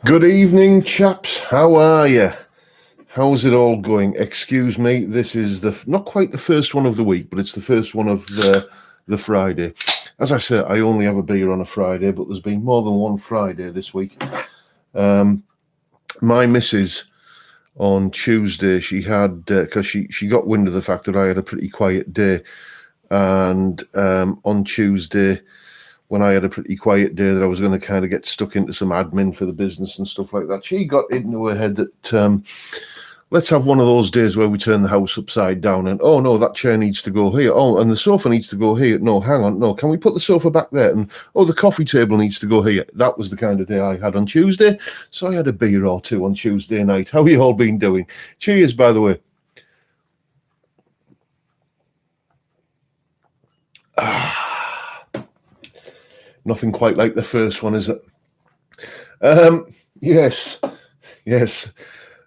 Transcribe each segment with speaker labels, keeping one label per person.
Speaker 1: Good evening, chaps. How are you? How's it all going? Excuse me, this is not quite the first one of the week, but it's the first one of the Friday. As I said, I only have a beer on a Friday, but there's been more than one Friday this week. My missus on Tuesday, she had, because she got wind of the fact that I had a pretty quiet day, and on Tuesday, when I had a pretty quiet day that I was going to kind of get stuck into some admin for the business and stuff like that, she got into her head that let's have one of those days where we turn the house upside down and, oh, no, that chair needs to go here. Oh, and the sofa needs to go here. No, hang on. No, can we put the sofa back there? And, oh, the coffee table needs to go here. That was the kind of day I had on Tuesday. So I had a beer or two on Tuesday night. How you all been doing? Cheers, by the way. Nothing quite like the first one, is it? Yes.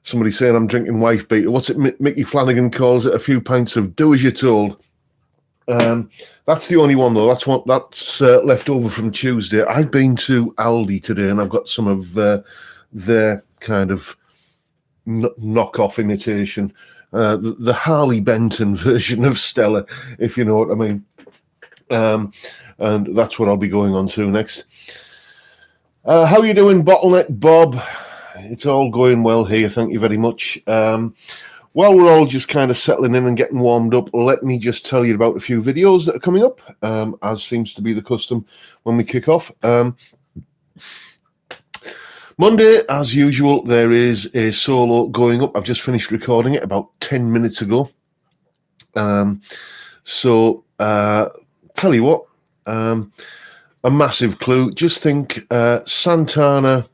Speaker 1: Somebody saying I'm drinking wife beater. What's it? Mickey Flanagan calls it a few pints of do as you're told. That's the only one though. That's left over from Tuesday. I've been to Aldi today and I've got some of their kind of knockoff imitation, the Harley Benton version of Stella, if you know what I mean. And that's what I'll be going on to next. How you doing, Bottleneck Bob? It's all going well here, thank you very much. While we're all just kind of settling in and getting warmed up, let me just tell you about a few videos that are coming up, as seems to be the custom when we kick off. Monday, as usual, there is a solo going up. I've just finished recording it about 10 minutes ago. So tell you what, a massive clue. Just think Santana,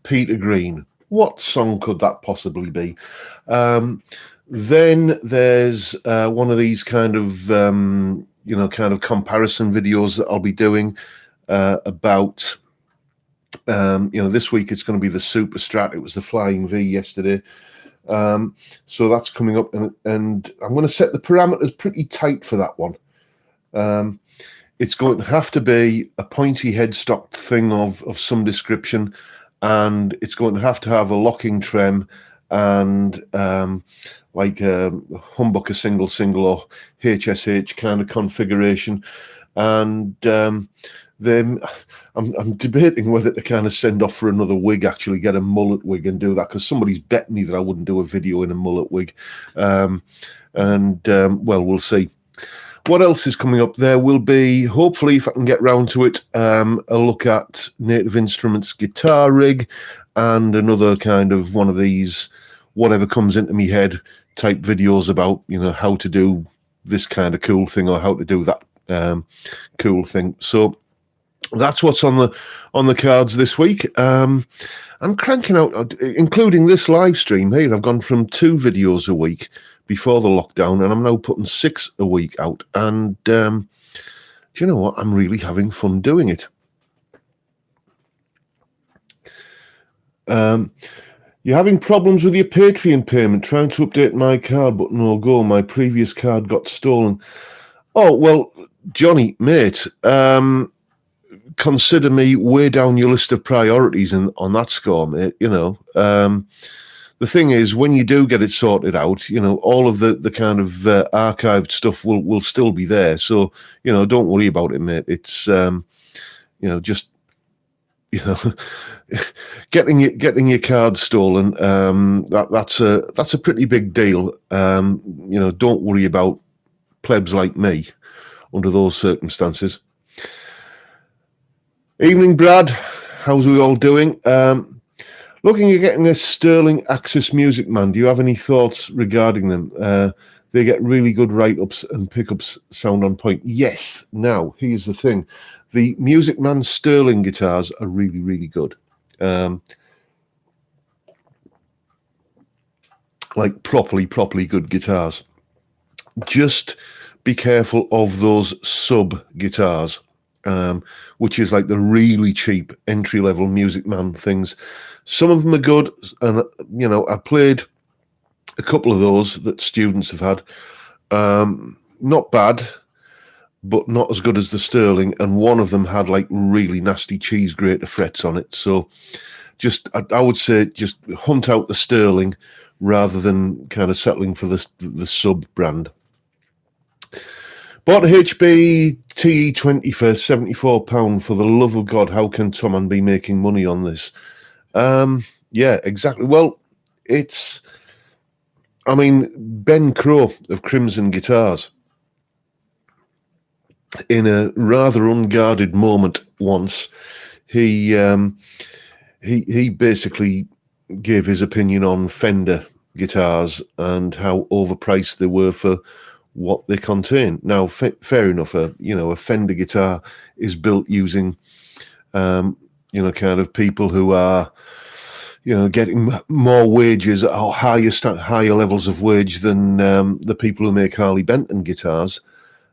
Speaker 1: Peter Green. What song could that possibly be? Then there's one of these kind of comparison videos that I'll be doing about. This week it's going to be the Super Strat. It was the Flying V yesterday. So that's coming up, and I'm going to set the parameters pretty tight for that one. It's going to have to be a pointy headstock thing of some description, and it's going to have a locking trem and like a humbucker single or HSH kind of configuration. And then I'm debating whether to kind of send off for another wig, actually get a mullet wig and do that, because somebody's bet me that I wouldn't do a video in a mullet wig. Well, we'll see. What else is coming up? There will be, hopefully, if I can get round to it, a look at Native Instruments guitar rig and another kind of one of these whatever comes into me head type videos about, how to do this kind of cool thing or how to do that cool thing. So that's what's on the cards this week. I'm cranking out, including this live stream here. I've gone from 2 videos a week before the lockdown, and I'm now putting 6 a week out. And do you know what? I'm really having fun doing it. You're having problems with your Patreon payment, trying to update my card, but no go. My previous card got stolen. Oh, well, Johnny, mate, consider me way down your list of priorities on that score, mate. The thing is, when you do get it sorted out, all of the kind of archived stuff will still be there. So, don't worry about it, mate. It's, just, getting your card stolen. That's a pretty big deal. Don't worry about plebs like me under those circumstances. Evening, Brad. How's we all doing? Looking at getting a Sterling Axis Music Man, do you have any thoughts regarding them? They get really good write-ups and pickups sound on point. Yes. Now, here's the thing. The Music Man Sterling guitars are really, really good. Like properly good guitars. Just be careful of those sub guitars, which is like the really cheap entry-level Music Man things. Some of them are good, and I played a couple of those that students have had. Not bad, but not as good as the Sterling, and one of them had like really nasty cheese grater frets on it. So I would say just hunt out the sterling rather than kind of settling for the sub brand. Bought a HB TE20 for £74. For the love of God, how can Tom be making money on this? Yeah, exactly. Well, Ben Crow of Crimson Guitars, in a rather unguarded moment once, he basically gave his opinion on Fender guitars and how overpriced they were for what they contain. Now, fair enough, a Fender guitar is built using, kind of people who are, getting more wages or higher levels of wage than the people who make Harley Benton guitars.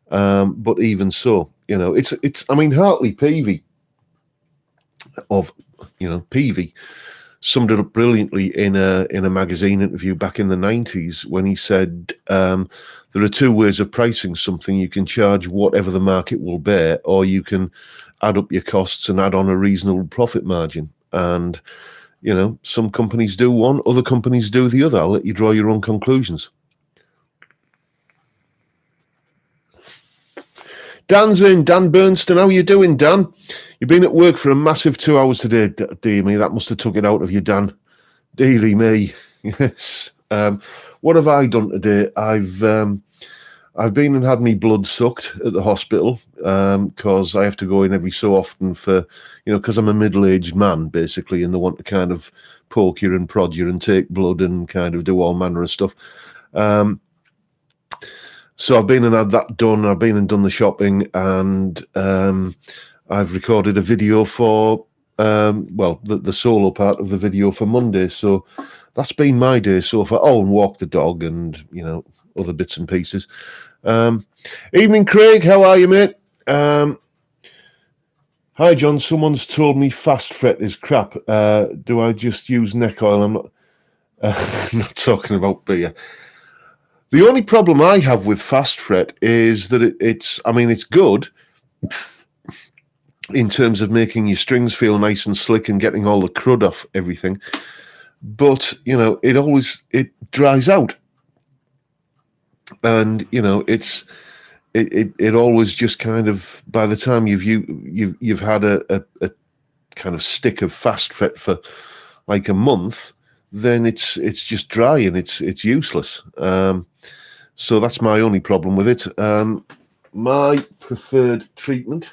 Speaker 1: But even so, Hartley Peavy of, Peavy summed it up brilliantly in a magazine interview back in the 90s when he said, there are two ways of pricing something. You can charge whatever the market will bear, or you can add up your costs and add on a reasonable profit margin. And, some companies do one, other companies do the other. I'll let you draw your own conclusions. Dan's in. Dan Bernstein. How are you doing, Dan? You've been at work for a massive 2 hours today, dear me. That must have took it out of you, Dan. Dearie me. Yes. What have I done today? I've been and had my blood sucked at the hospital because I have to go in every so often for, because I'm a middle-aged man, basically, and they want to kind of poke you and prod you and take blood and kind of do all manner of stuff. So I've been and had that done. I've been and done the shopping, and I've recorded a video for, the solo part of the video for Monday. So that's been my day so far. Oh, and walk the dog and, other bits and pieces. Evening, Craig. How are you, mate? Hi, John. Someone's told me fast fret is crap. Do I just use neck oil? I'm not, not talking about beer. The only problem I have with fast fret is that it's good in terms of making your strings feel nice and slick and getting all the crud off everything. But, it dries out. And, it always just kind of, by the time you've had a kind of stick of fast fret for like a month, then it's just dry and it's useless. So that's my only problem with it. My preferred treatment,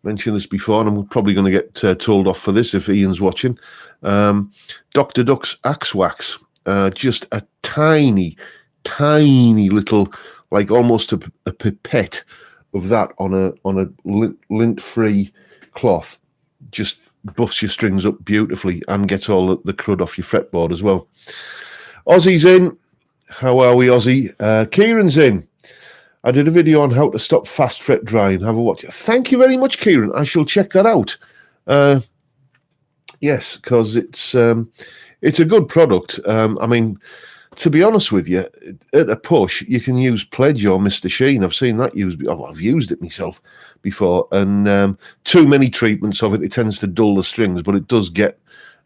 Speaker 1: mentioned this before, and I'm probably going to get told off for this if Ian's watching. Dr. Duck's Axe Wax, just a tiny little, like almost a pipette of that on a lint-free cloth, just buffs your strings up beautifully and gets all the crud off your fretboard as well. Ozzy's in. How are we, Ozzy? Kieran's in. I did a video on how to stop fast fret drying. Have a watch. Thank you very much, Kieran. I shall check that out. Yes, because it's a good product. To be honest with you, at a push, you can use Pledge or Mr. Sheen. I've seen that used. I've used it myself before, and too many treatments of it, it tends to dull the strings, but it does get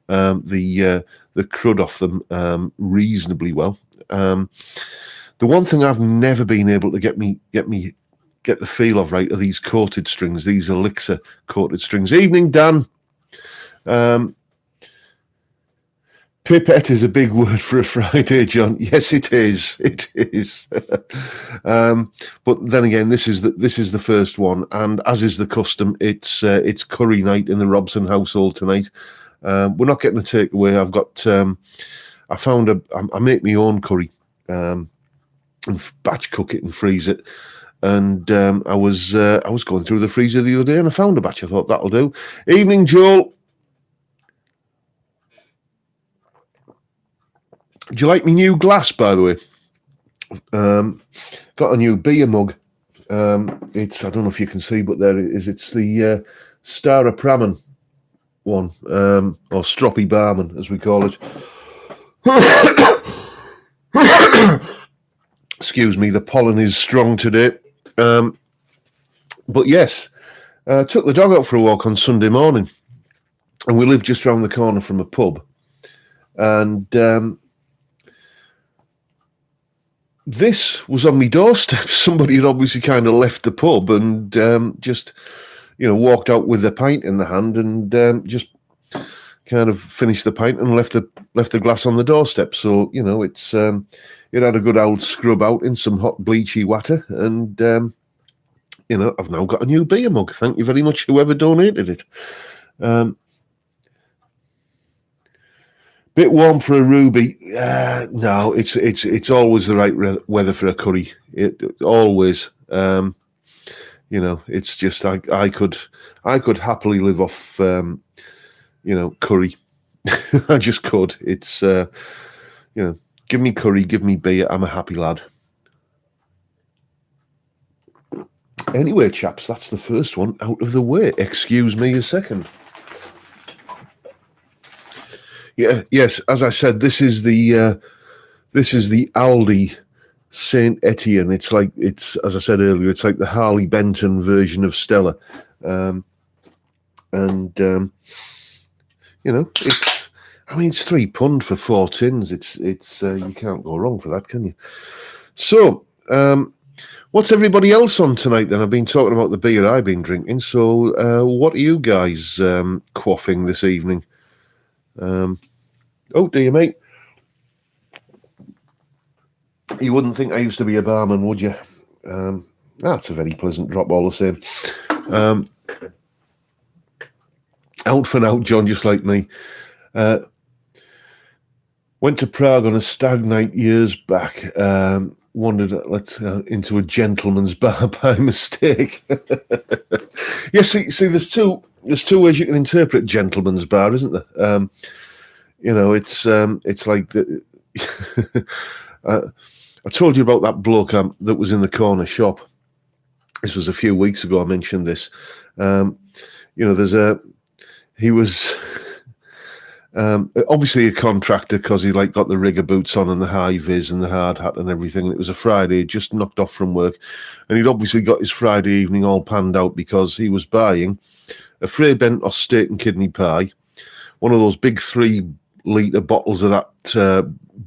Speaker 1: the crud off them reasonably well. The one thing I've never been able to get the feel of right are these coated strings, these Elixir coated strings. Evening, Dan. Pipette is a big word for a Friday, John. Yes, it is. It is. But then again, this is the first one, and as is the custom, it's curry night in the Robson household tonight. We're not getting a takeaway. I've got. I make my own curry, and batch cook it and freeze it. And I was going through the freezer the other day and I found a batch. I thought that'll do. Evening, Joel. Do you like my new glass, by the way? Got a new beer mug. It's, I don't know if you can see, but there it is. It's the Stara Pramen one, or Stroppy Barman, as we call it. Excuse me, the pollen is strong today. But yes, took the dog out for a walk on Sunday morning. and we lived just around the corner from a pub. And this was on my doorstep. Somebody had obviously kind of left the pub and just, walked out with a pint in the hand and just kind of finished the pint and left the glass on the doorstep. So, it's it had a good old scrub out in some hot bleachy water, and I've now got a new beer mug. Thank you very much, whoever donated it. Bit warm for a ruby. No, it's always the right weather for a curry. It always. It's just I could happily live off curry. I just could. It's give me curry, give me beer. I'm a happy lad. Anyway, chaps, that's the first one out of the way. Excuse me a second. Yeah, yes, as I said, this is the Aldi Saint Etienne. It's as I said earlier, it's like the Harley Benton version of Stella, it's £3 for 4 tins. It's you can't go wrong for that, can you? So, what's everybody else on tonight? Then I've been talking about the beer I've been drinking. So, what are you guys quaffing this evening? Oh, do you, mate? You wouldn't think I used to be a barman, would you? That's a very pleasant drop all the same. Out for now, John, just like me. Went to Prague on a stag night years back. Wandered into a gentleman's bar by mistake. Yeah, see, there's two ways you can interpret gentleman's bar, isn't there? It's like I told you about that bloke that was in the corner shop. This was a few weeks ago. I mentioned this. He was obviously a contractor because he got the rigger boots on and the high vis and the hard hat and everything. And it was a Friday, he'd just knocked off from work, and he'd obviously got his Friday evening all panned out because he was buying a Frey Bentos steak and kidney pie, one of those big 3-litre bottles of that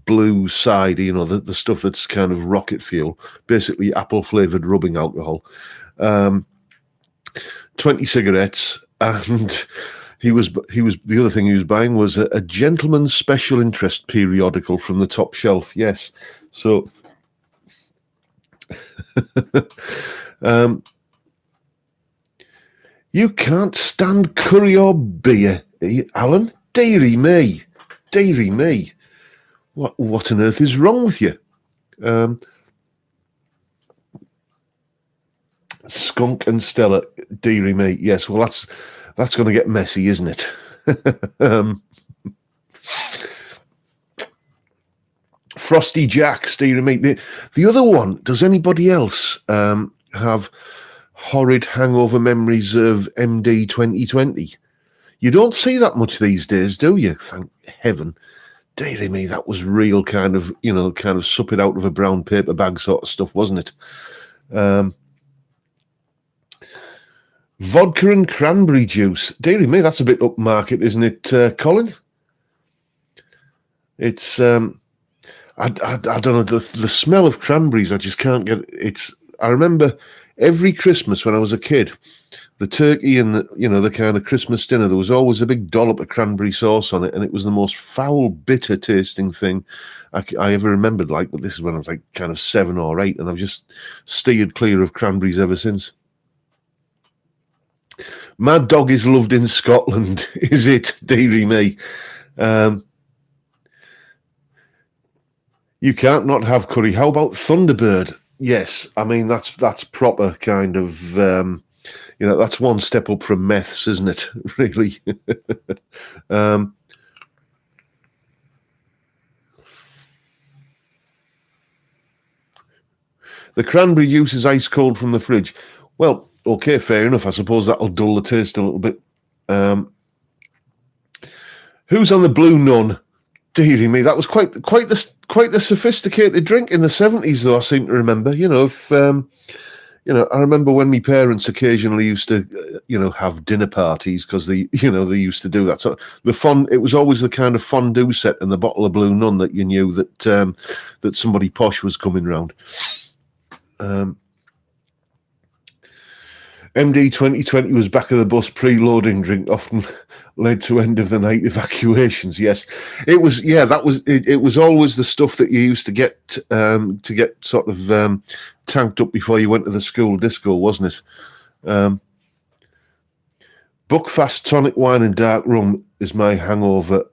Speaker 1: blue cider, the stuff that's kind of rocket fuel, basically apple flavoured rubbing alcohol, 20 cigarettes, and he was the other thing he was buying was a gentleman's special interest periodical from the top shelf. Yes, so you can't stand curry or beer, Alan? Dearie me. What on earth is wrong with you? Skunk and Stella, dearie me. Yes, well, that's going to get messy, isn't it? Frosty Jacks, dearie me. The other one, does anybody else have horrid hangover memories of MD 2020? You don't see that much these days, do you? Thank heaven. Dearie me, that was real kind of sup it out of a brown paper bag sort of stuff, wasn't it? Vodka and cranberry juice. Dearie me, that's a bit upmarket, isn't it, Colin? It's I don't know, the smell of cranberries, I just can't get it. I remember every Christmas when I was a kid, the turkey and the kind of Christmas dinner, there was always a big dollop of cranberry sauce on it, and it was the most foul, bitter tasting thing I ever remembered. But this is when I was kind of 7 or 8, and I've just steered clear of cranberries ever since. Mad Dog is loved in Scotland, is it? Dearie me. You can't not have curry. How about Thunderbird? Yes, I mean that's proper kind of that's one step up from meths, isn't it? Really. The cranberry juice is ice cold from the fridge. Well, okay, fair enough. I suppose that'll dull the taste a little bit. Who's on the Blue Nun? Dearie me, that was quite the sophisticated drink in the 70s, though. I seem to remember. If I remember when my parents occasionally used to, have dinner parties because they used to do that. So it was always the kind of fondue set and the bottle of Blue Nun that you knew that somebody posh was coming round. MD 2020 was back of the bus. Preloading drink often led to end of the night evacuations. Yes, it was. Yeah, that was. It was always the stuff that you used to get sort of tanked up before you went to the school disco, wasn't it? Buckfast tonic wine and dark rum is my hangover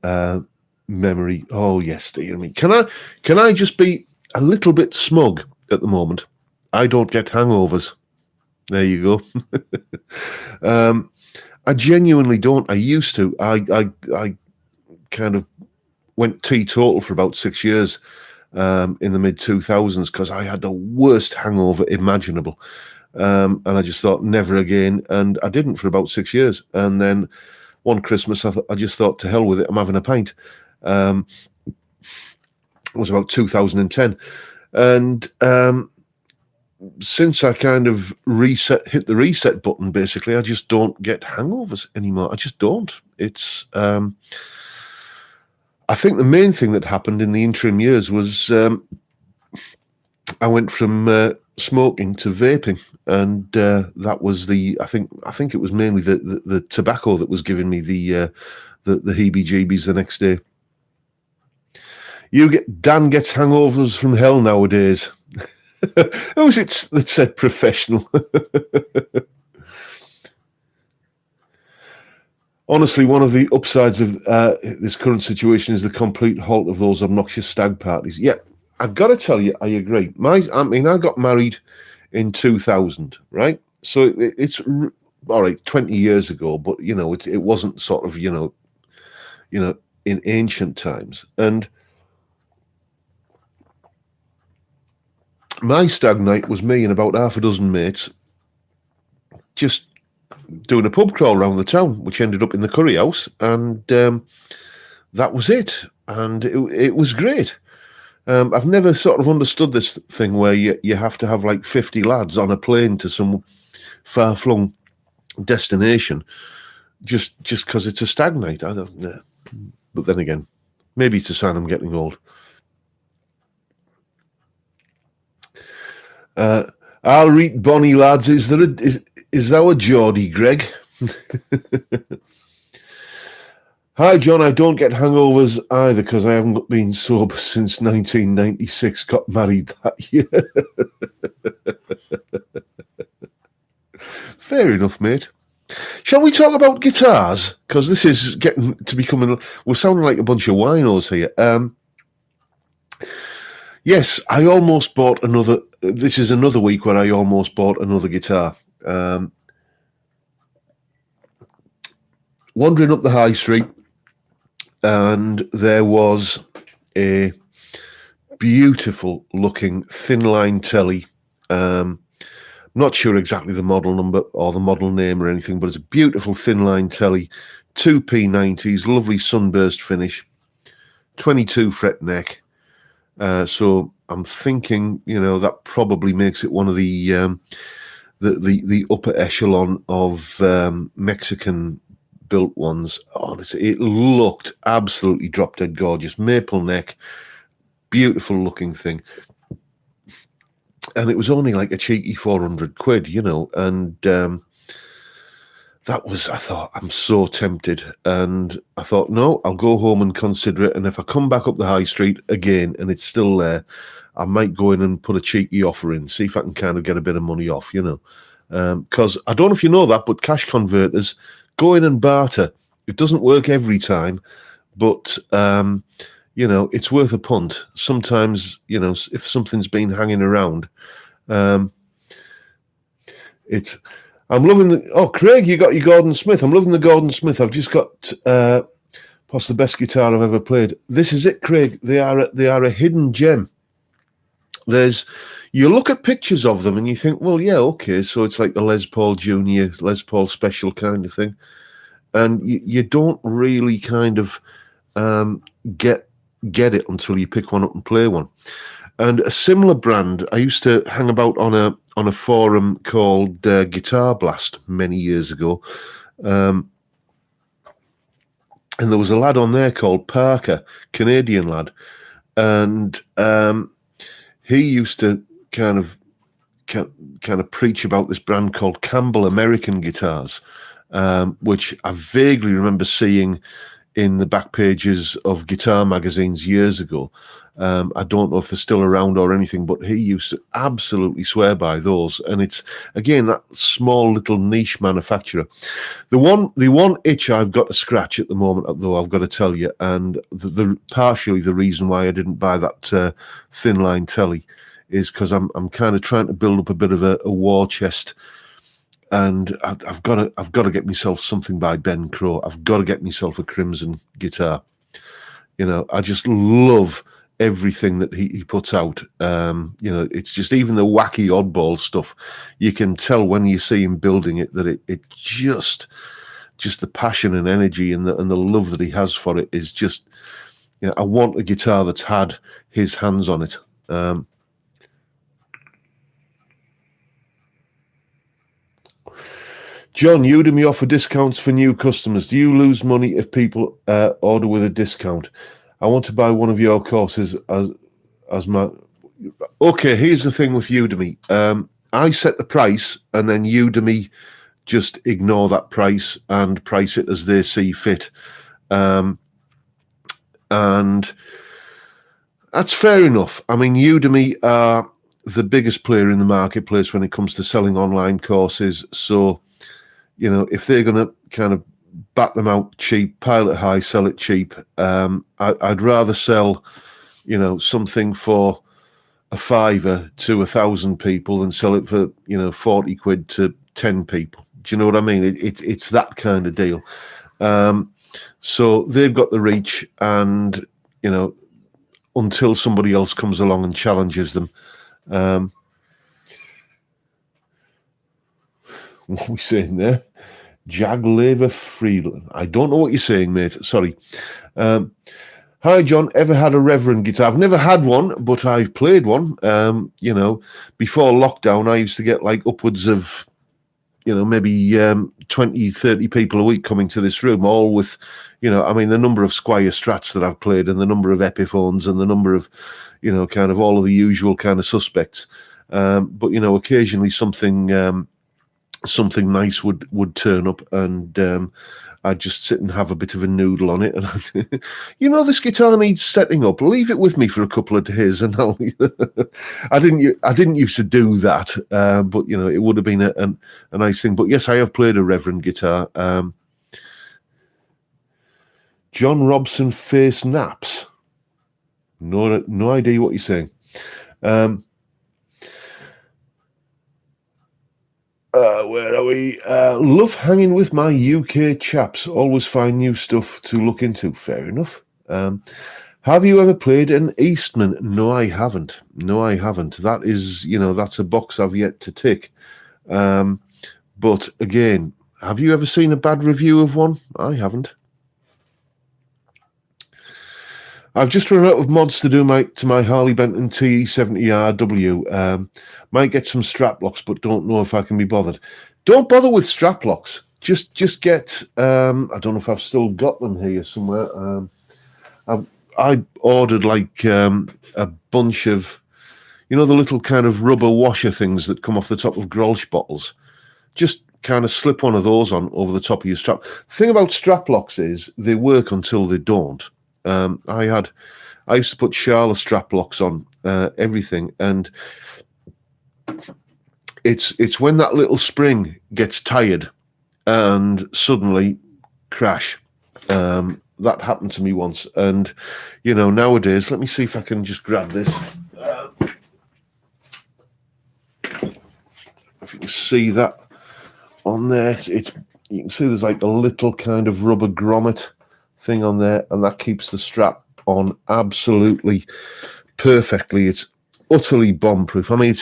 Speaker 1: memory. Oh yes, dear me. Can I just be a little bit smug at the moment? I don't get hangovers. There you go. I genuinely don't. I used to. I kind of went teetotal for about 6 years in the mid-2000s because I had the worst hangover imaginable. And I just thought, never again. And I didn't for about 6 years. And then one Christmas, I just thought, to hell with it, I'm having a pint. It was about 2010. And since I kind of hit the reset button, basically, I just don't get hangovers anymore. I just don't. It's, I think the main thing that happened in the interim years was I went from smoking to vaping, and that was I think it was mainly the tobacco that was giving me the heebie-jeebies the next day. Dan gets hangovers from hell nowadays. Who was it that said professional? Honestly, one of the upsides of this current situation is the complete halt of those obnoxious stag parties. Yeah, I've got to tell you, I agree. I got married in 2000, right? So it's all right, 20 years ago, but it wasn't sort of in ancient times. And my stag night was me and about half a dozen mates just doing a pub crawl around the town, which ended up in the curry house, and that was it. And it was great. I've never sort of understood this thing where you have to have like 50 lads on a plane to some far-flung destination just because it's a stag night. I don't know. But then again, maybe it's a sign I'm getting old. I'll read Bonnie, lads. Is that a Geordie, Greg? Hi, John. I don't get hangovers either because I haven't been sober since 1996. Got married that year. Fair enough, mate. Shall we talk about guitars? Because this is getting to becoming... We're sounding like a bunch of winos here. Yes, I almost bought another... This is another week where I almost bought another guitar. Wandering up the high street, and there was a beautiful looking thin line telly. Not sure exactly the model number or the model name or anything, but it's a beautiful thin line telly, 2 P90s, lovely sunburst finish, 22 fret neck. So I'm thinking, that probably makes it one of the upper echelon of Mexican built ones. Honestly, it looked absolutely drop dead gorgeous. Maple neck, beautiful looking thing. And it was only like a cheeky 400 quid, and that was, I thought, I'm so tempted. And I thought, no, I'll go home and consider it. And if I come back up the high street again and it's still there, I might go in and put a cheeky offer in, see if I can kind of get a bit of money off, Because I don't know if you know that, but cash converters, go in and barter. It doesn't work every time, but, it's worth a punt. Sometimes, if something's been hanging around, it's... I'm loving Craig, you got your Gordon Smith. I'm loving the Gordon Smith. I've just got possibly the best guitar I've ever played. This is it, Craig. They are a hidden gem. You look at pictures of them and you think, well, yeah, okay, so it's like a Les Paul Jr., Les Paul special kind of thing. And you don't really kind of get it until you pick one up and play one. And a similar brand, I used to hang about on on a forum called Guitar Blast many years ago, and there was a lad on there called Parker, Canadian lad, and he used to kind of preach about this brand called Campbell American Guitars, which I vaguely remember seeing in the back pages of guitar magazines years ago. I don't know if they're still around or anything, but he used to absolutely swear by those. And it's, again, that small little niche manufacturer. The one itch I've got to scratch at the moment, though, I've got to tell you, and partially the reason why I didn't buy that thin line telly is because I'm kind of trying to build up a bit of a war chest. And I've got to get myself something by Ben Crow. I've got to get myself a Crimson guitar. You know, I just love everything that he puts out. You know, it's just even the wacky oddball stuff. You can tell when you see him building it that it just the passion and energy and the love that he has for it is just. You know, I want a guitar that's had his hands on it. John, Udemy offer discounts for new customers. Do you lose money if people order with a discount? I want to buy one of your courses as my... Okay, here's the thing with Udemy. I set the price and then Udemy just ignore that price and price it as they see fit. And that's fair enough. I mean, Udemy are the biggest player in the marketplace when it comes to selling online courses. So, you know, if they're going to kind of bat them out cheap, pile it high, sell it cheap, I'd rather sell, you know, something for a £5 to 1,000 people than sell it for, you know, 40 quid to 10 people. Do you know what I mean? It's that kind of deal. So they've got the reach, and, you know, until somebody else comes along and challenges them. What are we saying there? Jaglever Freeland. I don't know what you're saying, mate. Sorry. Hi, John. Ever had a Reverend guitar? I've never had one, but I've played one. You know, before lockdown, I used to get like upwards of, you know, maybe 20, 30 people a week coming to this room, all with, you know, I mean, the number of Squire Strats that I've played and the number of Epiphones and the number of, you know, kind of all of the usual kind of suspects. But, you know, occasionally something nice would turn up, and I'd just sit and have a bit of a noodle on it. And you know, this guitar needs setting up. Leave it with me for a couple of days, and I'll. I didn't used to do that, but you know, it would have been a nice thing. But yes, I have played a Reverend guitar. John Robson face naps. No idea what you're saying. Where are we? Love hanging with my UK chaps. Always find new stuff to look into. Fair enough. Have you ever played an Eastman? No, I haven't. That is, you know, that's a box I've yet to tick. But again, have you ever seen a bad review of one? I haven't. I've just run out of mods to do to my Harley Benton TE70RW. Might get some strap locks, but don't know if I can be bothered. Don't bother with strap locks. Just get. I don't know if I've still got them here somewhere. I ordered like a bunch of, you know, the little kind of rubber washer things that come off the top of Grolsch bottles. Just kind of slip one of those on over the top of your strap. The thing about strap locks is they work until they don't. I used to put Charla strap locks on everything, and it's when that little spring gets tired and suddenly crash. That happened to me once, and you know, nowadays, let me see if I can just grab this. If you can see that on there, it's you can see there's like a little kind of rubber grommet thing on there, and that keeps the strap on absolutely perfectly. It's utterly bomb-proof. I mean,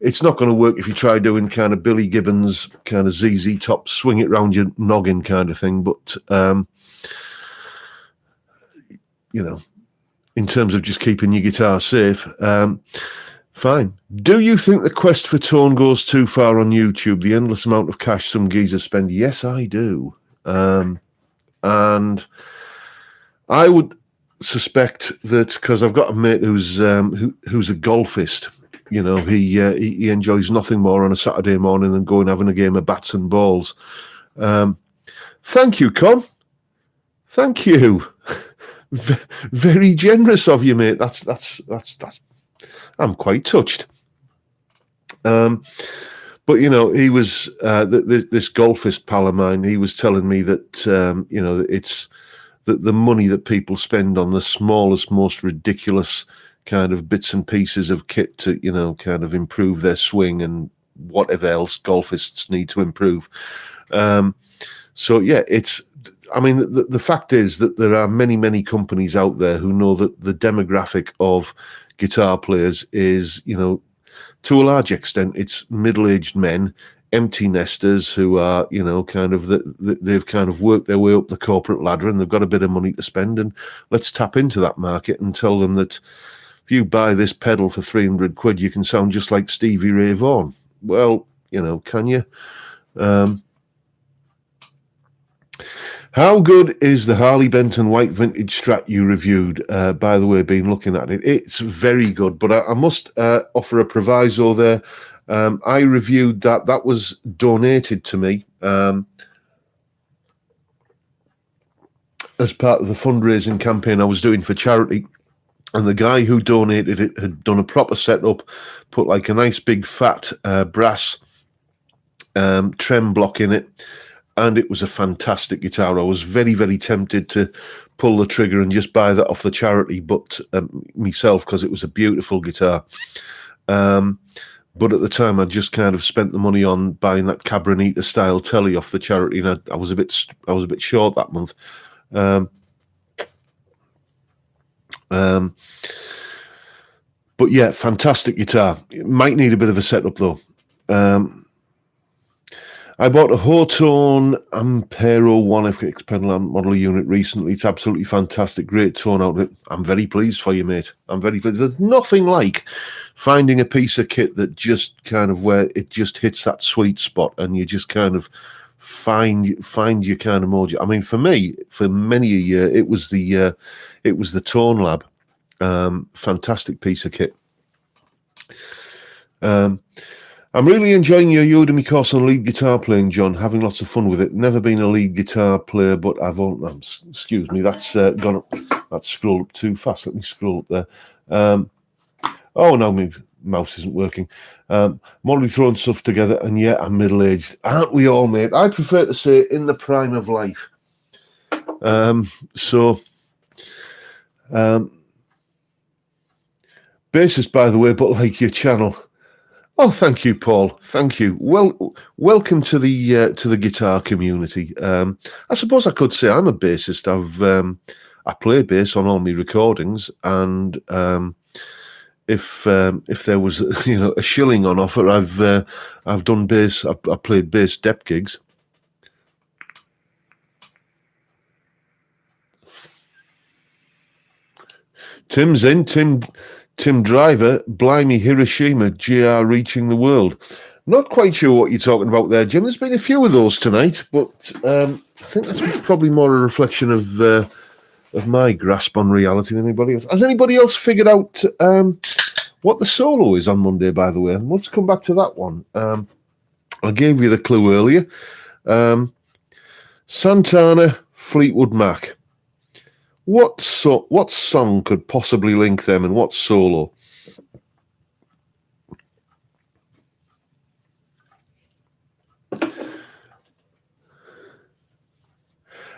Speaker 1: it's not going to work if you try doing kind of Billy Gibbons kind of ZZ Top, swing it round your noggin kind of thing. But you know, in terms of just keeping your guitar safe. Fine. Do you think the quest for tone goes too far on YouTube? The endless amount of cash some geezers spend? Yes, I do. And I would suspect that because I've got a mate who's a golfist. You know, he enjoys nothing more on a Saturday morning than going having a game of bats and balls. Thank you, Con. Thank you. Very generous of you, mate. That's. I'm quite touched. But you know, he was this golfist pal of mine. He was telling me that you know, it's the money that people spend on the smallest, most ridiculous kind of bits and pieces of kit to, you know, kind of improve their swing and whatever else golfists need to improve. So yeah, it's. I mean, the fact is that there are many companies out there who know that the demographic of guitar players is, you know, to a large extent, it's middle-aged men, empty nesters who are, you know, kind of they've kind of worked their way up the corporate ladder and they've got a bit of money to spend, and let's tap into that market and tell them that if you buy this pedal for 300 quid, you can sound just like Stevie Ray Vaughan. Well, you know, can you? How good is the Harley Benton White Vintage Strat you reviewed? By the way, been looking at it. It's very good, but I must offer a proviso there. I reviewed that. That was donated to me as part of the fundraising campaign I was doing for charity. And the guy who donated it had done a proper setup, put like a nice big fat brass trem block in it. And it was a fantastic guitar. I was very tempted to pull the trigger and just buy that off the charity, but myself, because it was a beautiful guitar. But at the time, I just kind of spent the money on buying that Cabronita style telly off the charity, and I was a bit short that month. But yeah, fantastic guitar. It might need a bit of a setup though. I bought a Hawthorne Ampero 1FX pedal amp model unit recently. It's absolutely fantastic. Great tone out of it. I'm very pleased for you, mate. I'm very pleased. There's nothing like finding a piece of kit that just kind of where it just hits that sweet spot and you just kind of find your kind of mojo. I mean, for me, for many a year, it was the Tone Lab. Fantastic piece of kit. I'm really enjoying your Udemy course on lead guitar playing, John. Having lots of fun with it. Never been a lead guitar player, but excuse me, that's gone up. That's scrolled up too fast. Let me scroll up there. Oh no, my mouse isn't working. I'm already throwing stuff together, and yeah, I'm middle-aged. Aren't we all, mate? I prefer to say in the prime of life. Bassist, by the way, but like your channel. Oh, thank you, Paul. Thank you. Well, welcome to the guitar community. I suppose I could say I'm a bassist. I play bass on all my recordings, and if there was a shilling on offer, I've done bass. I've played bass dep gigs. Tim's in. Tim Driver, Blimey Hiroshima, GR reaching the world. Not quite sure what you're talking about there, Jim. There's been a few of those tonight, but I think that's probably more a reflection of my grasp on reality than anybody else. Has anybody else figured out what the solo is on Monday, by the way? Let's come back to that one. I gave you the clue earlier. Santana, Fleetwood Mac. What song could possibly link them, and what solo?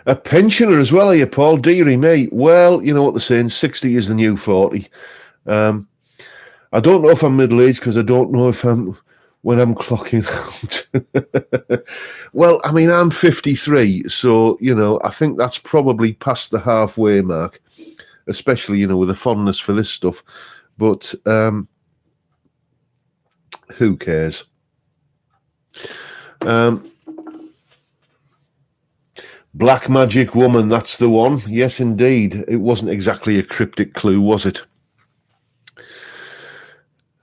Speaker 1: A pensioner as well, are you, Paul? Deary me. Well, you know what they're saying, 60 is the new 40. I don't know if I'm middle-aged because I don't know if when I'm clocking out. Well, I mean, I'm 53, so, I think that's probably past the halfway mark, especially, with a fondness for this stuff. But who cares? Black Magic Woman, that's the one. Yes, indeed. It wasn't exactly a cryptic clue, was it?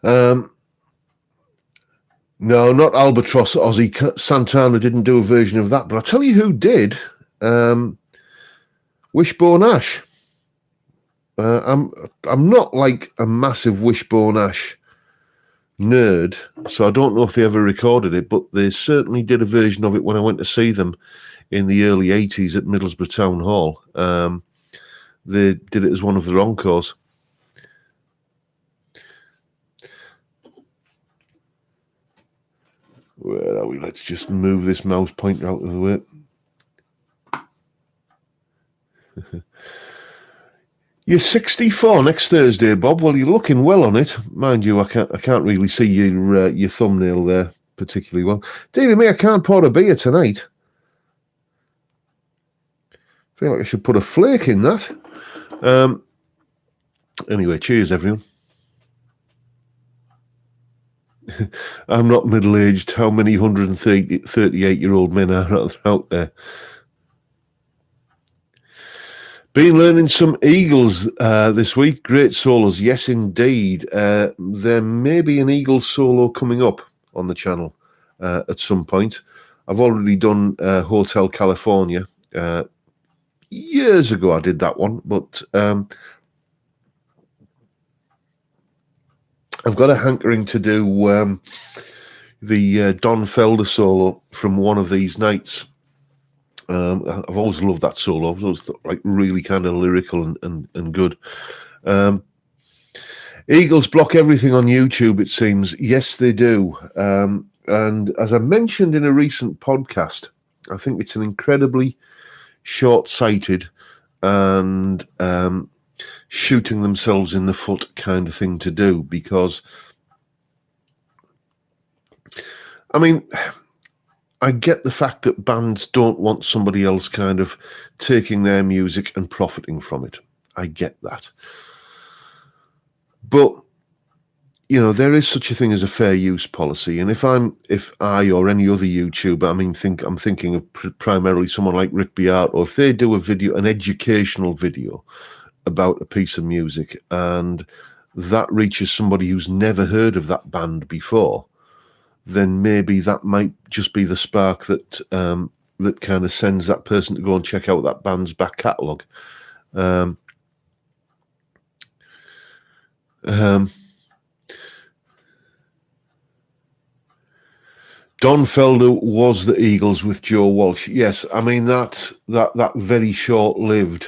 Speaker 1: No, not Albatross Ozzy. Santana didn't do a version of that, but I'll tell you who did. Wishbone Ash. I'm not like a massive Wishbone Ash nerd, so I don't know if they ever recorded it, but they certainly did a version of it when I went to see them in the early 80s at Middlesbrough Town Hall. They did it as one of their encores. Where are we? Let's just move this mouse pointer out of the way. You're 64 next Thursday, Bob. Well, you're looking well on it, mind you. I can't really see your thumbnail there particularly well. Dear me, I can't pour a beer tonight. I feel like I should put a flake in that. Anyway, cheers, everyone. I'm not middle-aged. How many 138-year-old men are out there? Been learning some Eagles this week. Great solos. Yes, indeed. There may be an Eagles solo coming up on the channel at some point. I've already done Hotel California. Years ago I did that one, but I've got a hankering to do the Don Felder solo from One of These Nights. I've always loved that solo. It was like really kind of lyrical and good. Eagles block everything on YouTube, it seems. Yes, they do. And as I mentioned in a recent podcast, I think it's an incredibly short-sighted and shooting themselves in the foot kind of thing to do, because, I mean, I get the fact that bands don't want somebody else kind of taking their music and profiting from it. I get that. But, you know, there is such a thing as a fair use policy. And if I or any other YouTuber, I mean, I'm thinking of primarily someone like Rick Beato, or if they do a video, an educational video about a piece of music, and that reaches somebody who's never heard of that band before, then maybe that might just be the spark that that kind of sends that person to go and check out that band's back catalogue. Don Felder was the Eagles with Joe Walsh. Yes, I mean that very short-lived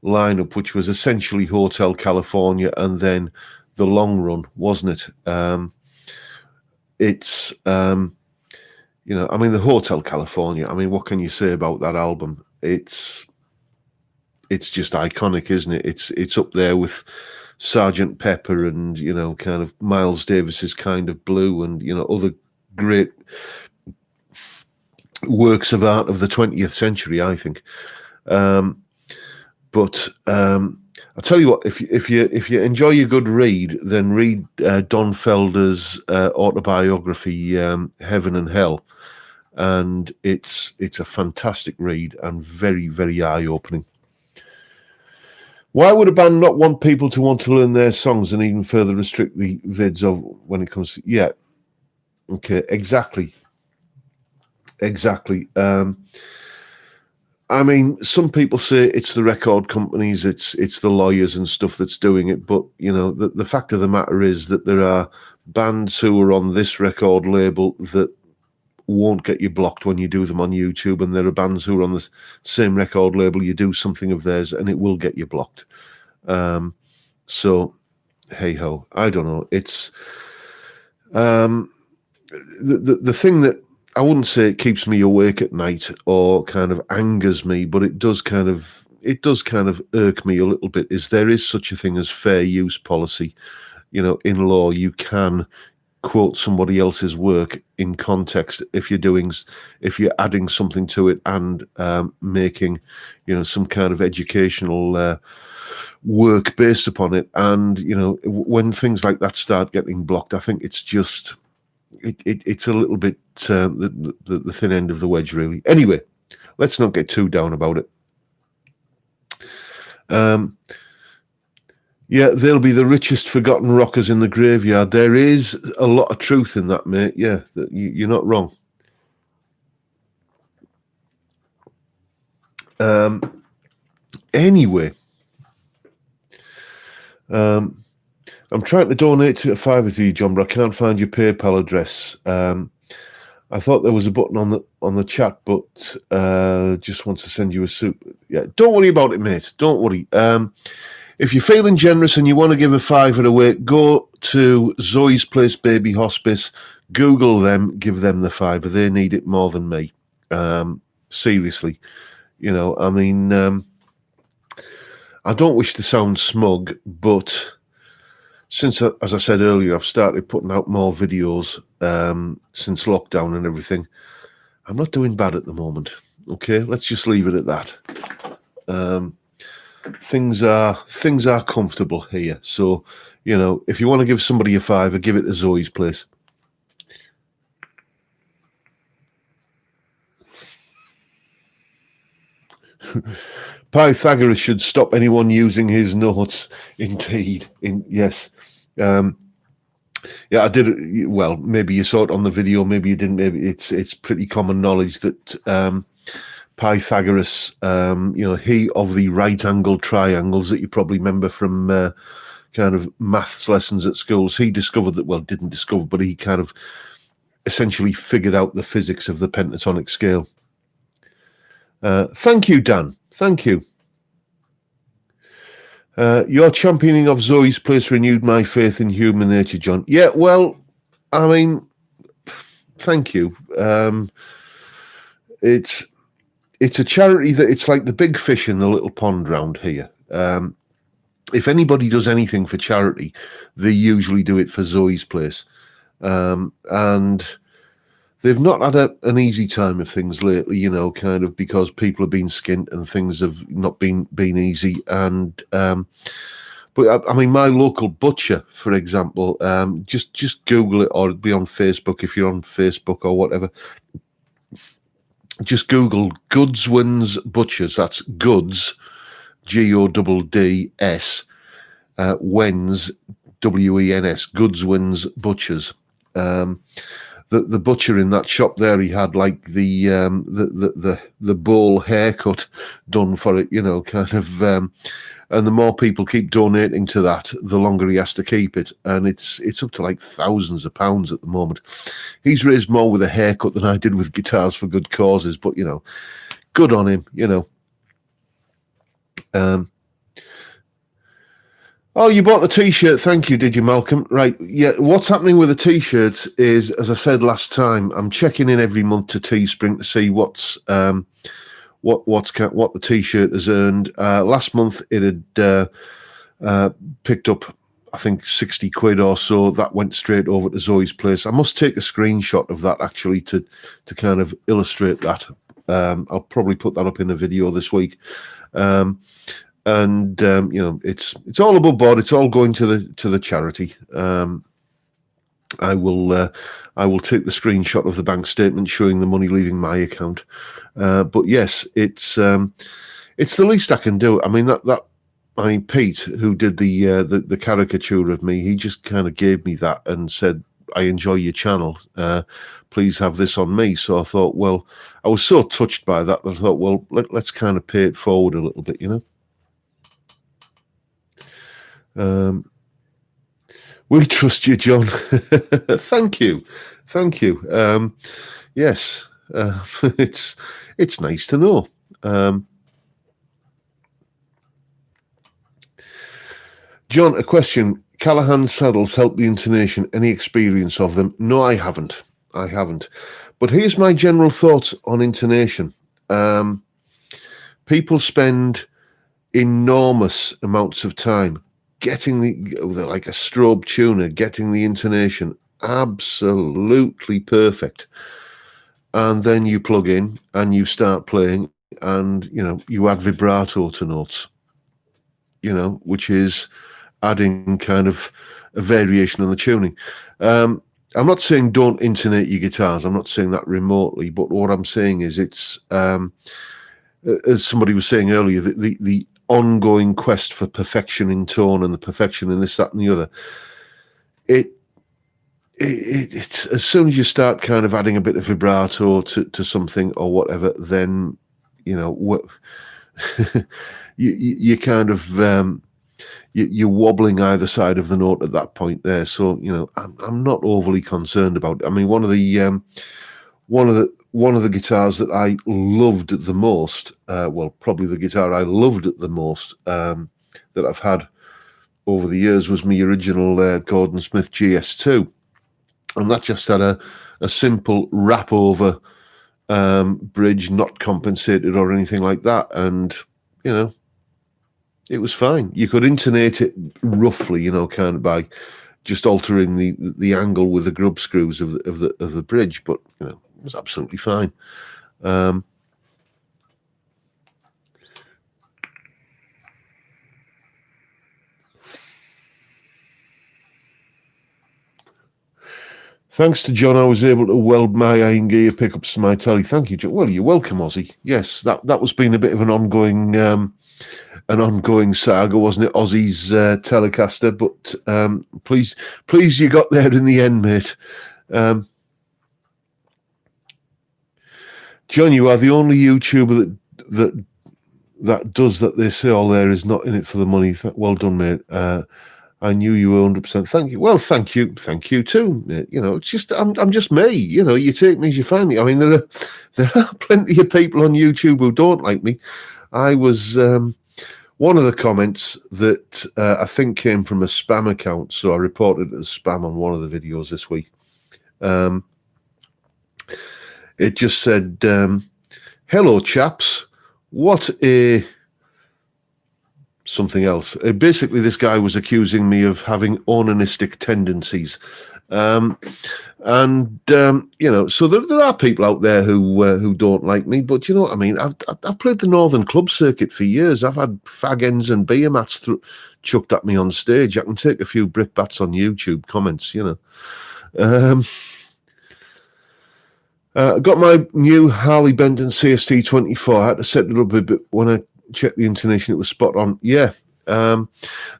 Speaker 1: lineup, which was essentially Hotel California and then The Long Run, wasn't it? It's you know, I mean, the Hotel California, I mean, what can you say about that album? It's just iconic, isn't it? It's up there with Sergeant Pepper and, you know, kind of Miles Davis's Kind of Blue and, you know, other great works of art of the 20th century, I think. But I'll tell you what, if you enjoy a good read, then read Don Felder's autobiography, Heaven and Hell, and it's a fantastic read and very, very eye-opening. Why would a band not want people to want to learn their songs and even further restrict the vids of when it comes to... Yeah, okay, exactly. I mean, some people say it's the record companies, it's the lawyers and stuff that's doing it, but, you know, the fact of the matter is that there are bands who are on this record label that won't get you blocked when you do them on YouTube, and there are bands who are on the same record label, you do something of theirs and it will get you blocked. So, hey-ho, I don't know. It's the thing that I wouldn't say it keeps me awake at night or kind of angers me, but it does kind of irk me a little bit, is there is such a thing as fair use policy. You know, in law, you can quote somebody else's work in context if you're adding something to it and making, you know, some kind of educational work based upon it. And, you know, when things like that start getting blocked, I think it's just it's a little bit the thin end of the wedge, really. Anyway, let's not get too down about it. Yeah, they'll be the richest forgotten rockers in the graveyard. There is a lot of truth in that, mate. Yeah, you're not wrong. Anyway, I'm trying to donate to a fiver to you, John, but I can't find your PayPal address. I thought there was a button on the chat, but just want to send you a soup. Yeah, don't worry about it, mate. Don't worry. If you're feeling generous and you want to give a fiver away, go to Zoe's Place Baby Hospice, Google them, give them the fiver. They need it more than me. Seriously, you know. I mean, I don't wish to sound smug, but since, as I said earlier, I've started putting out more videos since lockdown and everything. I'm not doing bad at the moment. Okay, let's just leave it at that. Things are comfortable here. So, you know, if you want to give somebody a fiver, give it to Zoe's Place. Pythagoras should stop anyone using his notes. Indeed. Yes. Yeah, I did it. Well, maybe you saw it on the video, maybe you didn't. Maybe it's pretty common knowledge that Pythagoras, he of the right-angled triangles that you probably remember from kind of maths lessons at schools, he discovered that, well, didn't discover, but he kind of essentially figured out the physics of the pentatonic scale. Thank you, Dan. Thank you. Your championing of Zoe's Place renewed my faith in human nature, John. Yeah, well, I mean, thank you. It's a charity that it's like the big fish in the little pond round here. If anybody does anything for charity, they usually do it for Zoe's Place. And they've not had an easy time of things lately, you know, kind of because people have been skint and things have not been easy. And but I mean, my local butcher, for example, just Google it, or it'll be on Facebook if you're on Facebook or whatever. Just Google Goodswins Butchers. That's Goods, Godds, Wens, Wens, Goodswins Butchers. The butcher in that shop there, he had like the bowl haircut done for it, you know, kind of. And the more people keep donating to that, the longer he has to keep it, and it's up to like thousands of pounds at the moment. He's raised more with a haircut than I did with Guitars for Good Causes, but you know, good on him, you know. Oh, you bought the T-shirt. Thank you, did you, Malcolm? Right. Yeah, what's happening with the T-shirts is, as I said last time, I'm checking in every month to Teespring to see what the T-shirt has earned. Last month it had picked up, I think, 60 quid or so. That went straight over to Zoe's Place. I must take a screenshot of that actually to kind of illustrate that. I'll probably put that up in a video this week. And you know, it's all above board. It's all going to the charity. I will take the screenshot of the bank statement showing the money leaving my account. But yes, it's the least I can do. I mean Pete, who did the caricature of me, he just kind of gave me that and said, "I enjoy your channel. Please have this on me." So I thought, well, I was so touched by that I thought, well, let's kind of pay it forward a little bit, you know. We trust you, John. Thank you. Yes, it's nice to know. John, a question. Callahan saddles help the intonation. Any experience of them? No, I haven't. But here's my general thoughts on intonation. People spend enormous amounts of time getting like a strobe tuner, getting the intonation absolutely perfect. And then you plug in and you start playing and, you know, you add vibrato to notes, you know, which is adding kind of a variation on the tuning. I'm not saying don't intonate your guitars. I'm not saying that remotely, but what I'm saying is it's, as somebody was saying earlier, the ongoing quest for perfection in tone and the perfection in this, that, and the other. It's as soon as you start kind of adding a bit of vibrato to something or whatever, then what you kind of you're wobbling either side of the note at that point there. So I'm not overly concerned about it. I mean, one of the guitars that I loved the most, probably the guitar I loved the most that I've had over the years was my original Gordon Smith GS2, and that just had a simple wrap over bridge, not compensated or anything like that, and it was fine. You could intonate it roughly, kind of by just altering the angle with the grub screws of the bridge, but it was absolutely fine. Thanks to John, I was able to weld my iron gear pickups to my telly. Thank you, John. Well, you're welcome, Ozzy. Yes, that was been a bit of an ongoing saga, wasn't it, Ozzy's Telecaster? But please, you got there in the end, mate. John, you are the only YouTuber that does that. They say all there is not in it for the money. Well done, mate. I knew you were 100%. Thank you. Well, thank you too. It's just I'm just me. You take me as you find me. I mean, there are plenty of people on YouTube who don't like me. I was one of the comments that I think came from a spam account, so I reported it as spam on one of the videos this week. It just said, "Hello, chaps. What a..." something else. Basically, this guy was accusing me of having onanistic tendencies. So there are people out there who don't like me, but you know what I mean? I've played the Northern Club circuit for years. I've had fag ends and beer mats chucked at me on stage. I can take a few brickbats on YouTube comments, got my new Harley Benton CST 24. I had to set it up a bit when I checked the intonation. It was spot on. Yeah. The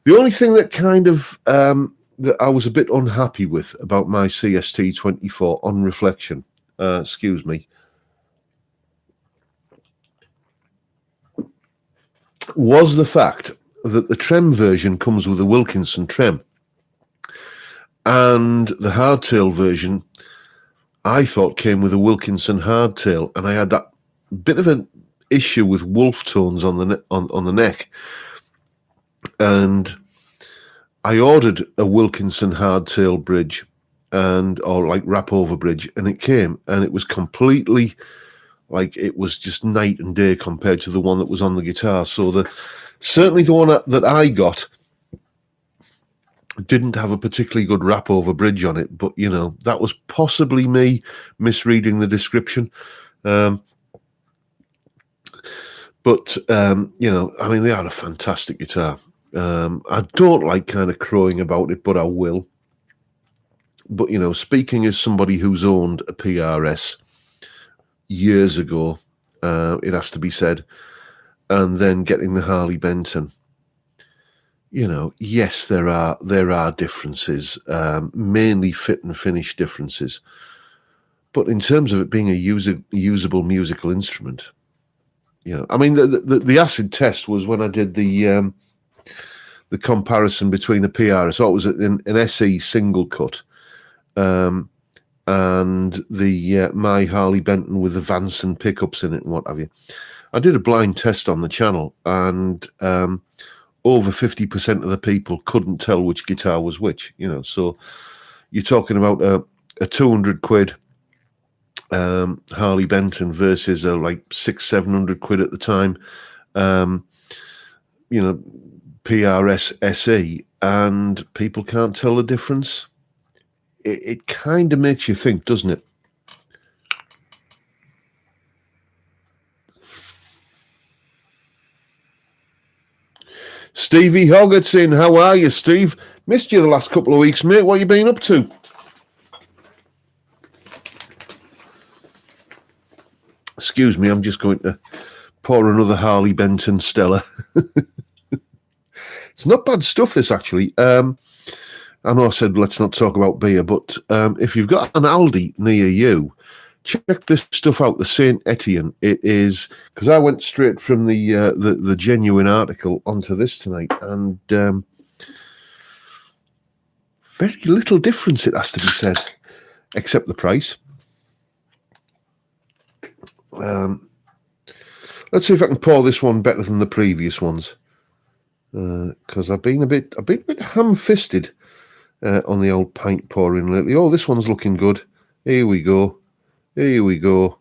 Speaker 1: only thing that kind of that I was a bit unhappy with about my CST 24 on reflection, excuse me, was the fact that the trem version comes with a Wilkinson trem, and the hardtail version I thought came with a Wilkinson hardtail, and I had that bit of an issue with wolf tones on the neck, and I ordered a Wilkinson hardtail bridge or like wrap over bridge, and it came, and it was completely like it was just night and day compared to the one that was on the guitar. So certainly the one that I got didn't have a particularly good wrap over bridge on it, but that was possibly me misreading the description. But I mean, they are a fantastic guitar. I don't like kind of crowing about it, but I will. But speaking as somebody who's owned a PRS years ago, it has to be said, and then getting the Harley Benton, yes, there are differences, mainly fit and finish differences. But in terms of it being a usable musical instrument, I mean, the acid test was when I did the comparison between a PRS. So it was an SE single cut, and the my Harley Benton with the Vanson pickups in it and what have you. I did a blind test on the channel, and over 50% of the people couldn't tell which guitar was which. So you're talking about a 200 quid Harley Benton versus a like 600-700 quid at the time PRS SE, and people can't tell the difference. It kind of makes you think, doesn't it? Stevie Hoggertson, how are you, Steve? Missed you the last couple of weeks, mate. What you been up to? Excuse me, I'm just going to pour another Harley Benton Stella. It's not bad stuff, this, actually. I know I said let's not talk about beer, but if you've got an Aldi near you, check this stuff out, the Saint Etienne. It is, because I went straight from the genuine article onto this tonight, and very little difference, it has to be said, except the price. Let's see if I can pour this one better than the previous ones, because I've been a bit ham-fisted on the old pint pouring lately. Oh, this one's looking good. Here we go. Here we go.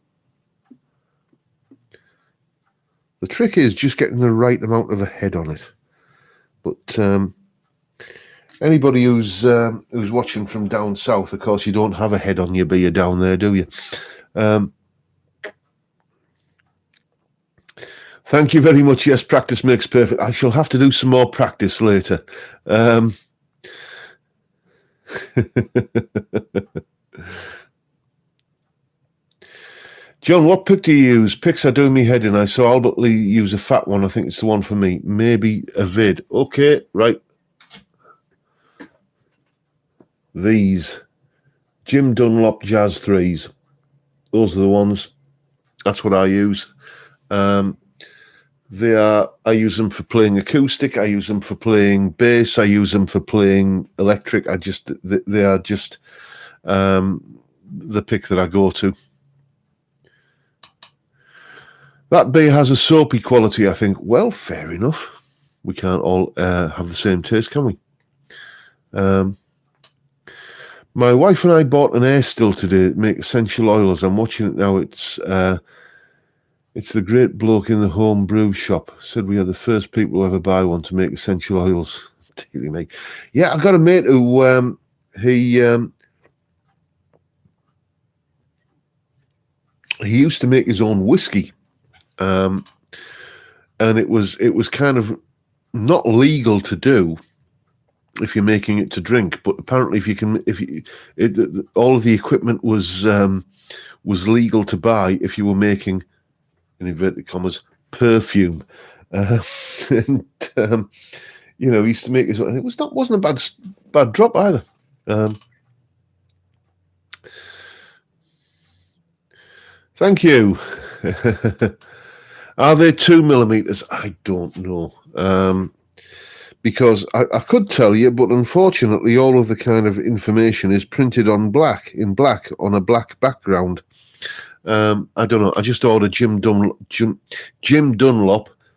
Speaker 1: The trick is just getting the right amount of a head on it. But anybody who's watching from down south, of course, you don't have a head on your beer down there, do you? Thank you very much. Yes, practice makes perfect. I shall have to do some more practice later. John, what pick do you use? Picks are doing me head in. I saw Albert Lee use a fat one. I think it's the one for me. Maybe a vid. Okay, right. These Jim Dunlop Jazz 3s. Those are the ones. That's what I use. I use them for playing acoustic. I use them for playing bass. I use them for playing electric. They are just the pick that I go to. That beer has a soapy quality, I think. Well, fair enough. We can't all have the same taste, can we? My wife and I bought an air still today to make essential oils. I'm watching it now. It's the great bloke in the home brew shop. Said we are the first people to ever buy one to make essential oils. Dealy me. Yeah, I've got a mate who he used to make his own whiskey. And it was kind of not legal to do if you're making it to drink, but apparently all of the equipment was legal to buy if you were making, in inverted commas, perfume. And he used to make his own. It wasn't a bad drop either. Thank you. Are they 2mm? I don't know. Because I could tell you, but unfortunately all of the kind of information is printed in black on a black background. I don't know. I just ordered Jim Dunlop,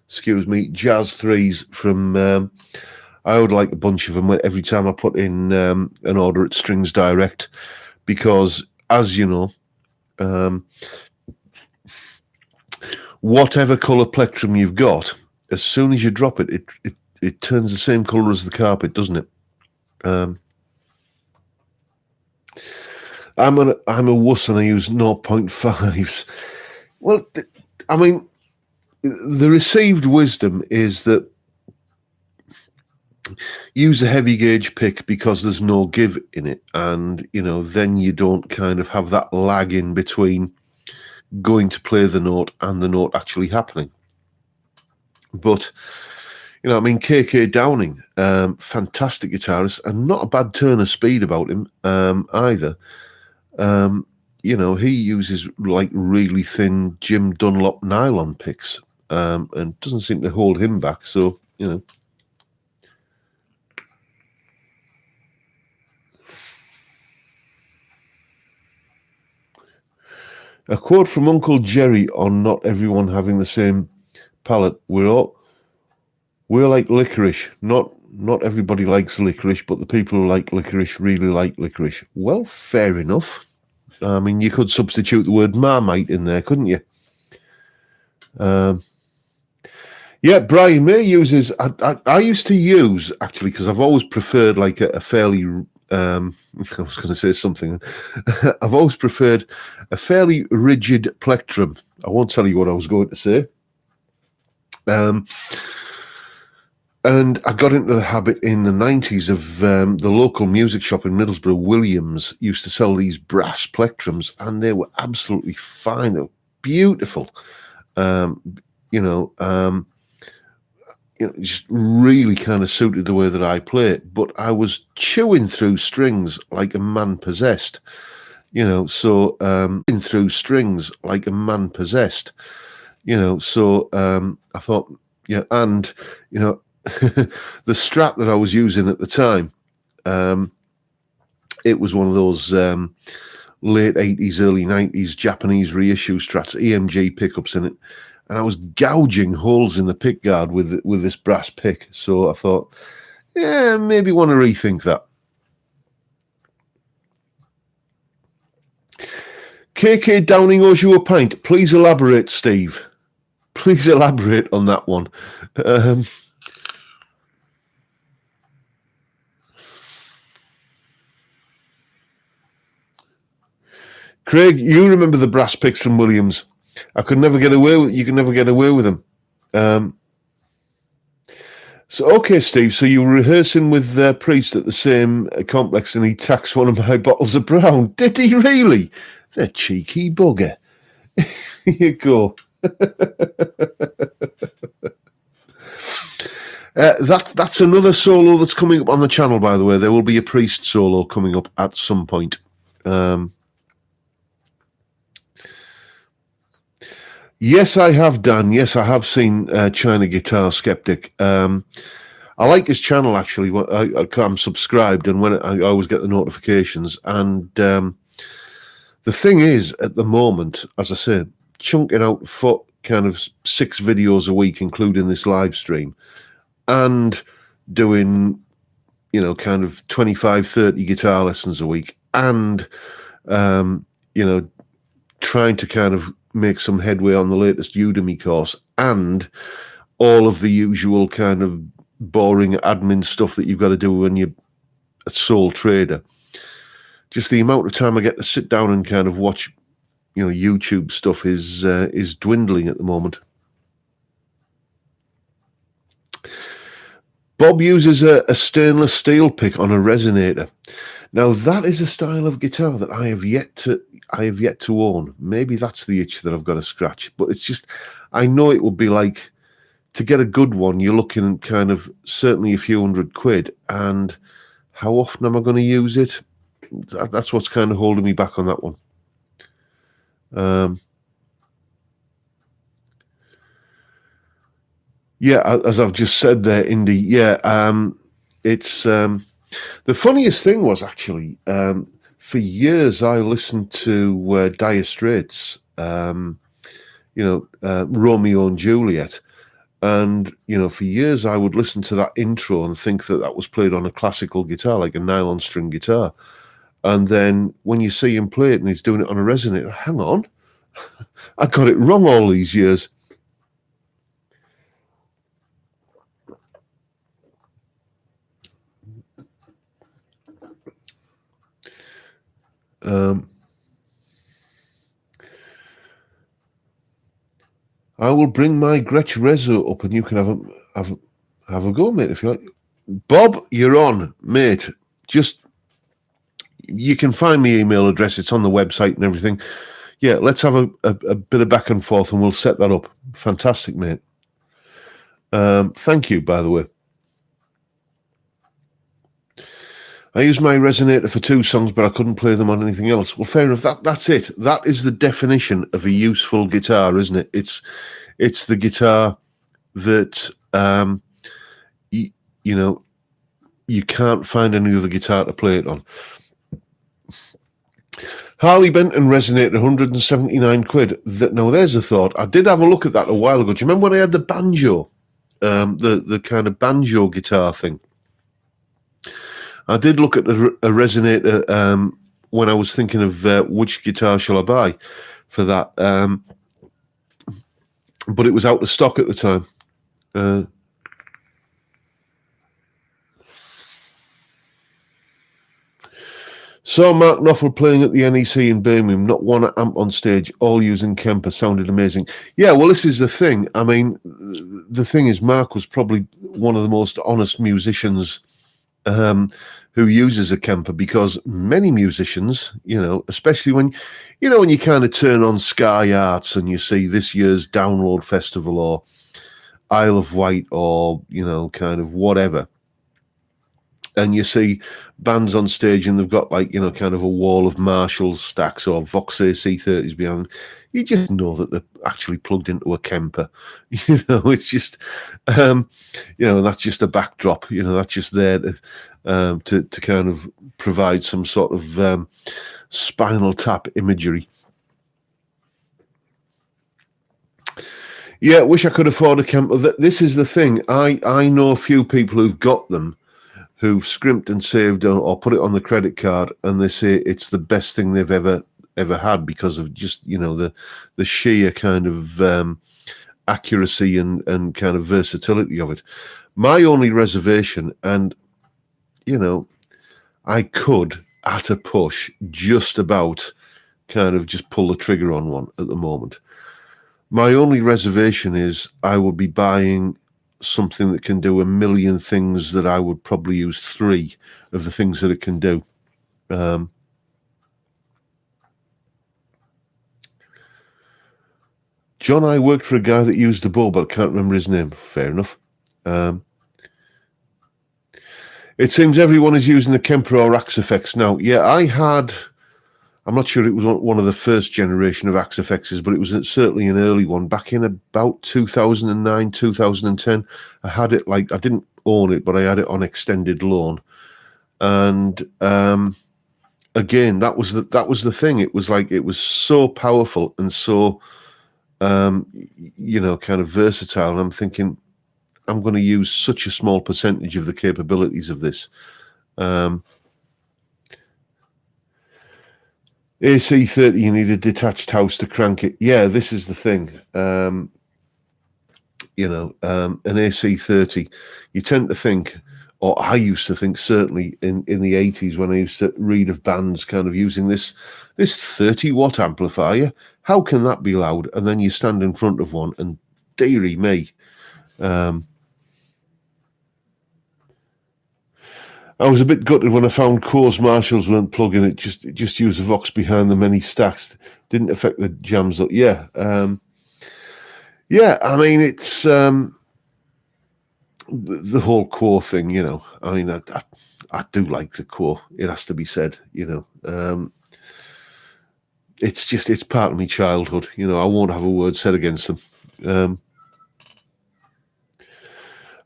Speaker 1: excuse me, Jazz 3s from. I would like a bunch of them every time I put in an order at Strings Direct, because, as you know, whatever colour plectrum you've got, as soon as you drop it, it turns the same colour as the carpet, doesn't it? I'm a wuss and I use 0.5s. Well, I mean, the received wisdom is that use a heavy gauge pick because there's no give in it, and then you don't kind of have that lag in between going to play the note and the note actually happening. But KK Downing, fantastic guitarist, and not a bad turn of speed about him either. He uses like really thin Jim Dunlop nylon picks, and doesn't seem to hold him back. So, A quote from Uncle Jerry on not everyone having the same palate. We're like licorice. Not everybody likes licorice, but the people who like licorice really like licorice. Well, fair enough. I mean, you could substitute the word Marmite in there, couldn't you? Yeah, Brian May uses. I used to use, actually, because I've always preferred like a fairly. I was going to say something. I've always preferred a fairly rigid plectrum. I won't tell you what I was going to say. And I got into the habit in the 90s of the local music shop in Middlesbrough, Williams, used to sell these brass plectrums, and they were absolutely fine. They were beautiful. it just really kind of suited the way that I play it. But I was chewing through strings like a man possessed, so through strings like a man possessed, so I thought, yeah, and, the Strat that I was using at the time, it was one of those late 80s, early 90s Japanese reissue Strats, EMG pickups in it. And I was gouging holes in the pick guard with this brass pick. So I thought, yeah, maybe want to rethink that. KK Downing owes you a pint. Please elaborate, Steve. Please elaborate on that one. Craig, you remember the brass picks from Williams? I could never get away with. You could never get away with them. So okay, Steve. So you were rehearsing with Priest at the same complex, and he taxed one of my bottles of brown. Did he really? The cheeky bugger. Here you go. That's another solo that's coming up on the channel, by the way. There will be a Priest solo coming up at some point. Yes, I have, Dan. Yes, I have seen China Guitar Skeptic. I like his channel, actually. I'm subscribed, and when I always get the notifications. And the thing is, at the moment, as I say, chunking out for kind of 6 videos a week, including this live stream, and doing, kind of 25, 30 guitar lessons a week, and, trying to kind of make some headway on the latest Udemy course, and all of the usual kind of boring admin stuff that you've got to do when you're a sole trader. Just the amount of time I get to sit down and kind of watch, YouTube stuff is dwindling at the moment. Bob uses a stainless steel pick on a resonator. Now that is a style of guitar that I have yet to own. Maybe that's the itch that I've got to scratch. But it's just, I know it would be like, to get a good one, you're looking at kind of certainly a few £100, and how often am I going to use it? That's what's kind of holding me back on that one. Yeah, as I've just said there, Indy. Yeah, it's the funniest thing was actually, for years I listened to Dire Straits, Romeo and Juliet. And, for years I would listen to that intro and think that was played on a classical guitar, like a nylon string guitar. And then when you see him play it and he's doing it on a resonator, hang on, I got it wrong all these years. I will bring my Gretsch Rezo up and you can have a go, mate, if you like. Bob, you're on, mate. Just, you can find my email address. It's on the website and everything. Yeah, let's have a bit of back and forth and we'll set that up. Fantastic, mate. Thank you, by the way. I used my resonator for 2 songs, but I couldn't play them on anything else. Well, fair enough. That's it. That is the definition of a useful guitar, isn't it? It's the guitar that you can't find any other guitar to play it on. Harley Benton resonator, £179. Now, there's a thought. I did have a look at that a while ago. Do you remember when I had the banjo, the kind of banjo guitar thing? I did look at a resonator when I was thinking of which guitar shall I buy for that, but it was out of stock at the time. So Mark Knopfler playing at the NEC in Birmingham, not one amp on stage, all using Kemper, sounded amazing. Yeah, well, this is the thing. I mean, the thing is, Mark was probably one of the most honest musicians who uses a Kemper, because many musicians, especially when you kind of turn on Sky Arts and you see this year's Download Festival or Isle of Wight or, kind of whatever. And you see bands on stage and they've got like, kind of a wall of Marshall stacks or Vox AC30s behind. You just know that they're actually plugged into a Kemper. It's just, and that's just a backdrop. That's just there to kind of provide some sort of Spinal Tap imagery. Yeah, wish I could afford a Kemper. This is the thing. I know a few people who've got them, who've scrimped and saved or put it on the credit card, and they say it's the best thing they've ever had because of just the sheer kind of accuracy and kind of versatility of it. My only reservation, and I could at a push just about kind of just pull the trigger on one at the moment. My only reservation is I would be buying something that can do a million things that I would probably use 3 of the things that it can do. John, I worked for a guy that used the bow, but I can't remember his name. Fair enough. It seems everyone is using the Kemper or Axe-Fx now. Yeah, I'm not sure it was one of the first generation of Axe-Fx's, but it was certainly an early one back in about 2009, 2010. I had it I didn't own it, but I had it on extended loan. And again, that was the thing. It was it was so powerful and so, kind of versatile. And I'm thinking, I'm going to use such a small percentage of the capabilities of this. AC30, you need a detached house to crank it. Yeah, this is the thing. An AC30, you tend to think, or I used to think certainly in the 80s when I used to read of bands kind of using this 30-watt amplifier. How can that be loud? And then you stand in front of one and dearie me. I was a bit gutted when I found Coors Marshalls weren't plugging it. Just used the Vox behind them, any stacks. Didn't affect the jams. Yeah. I mean, it's the whole core thing, I mean, I do like the core. It has to be said, it's part of my childhood. I won't have a word said against them.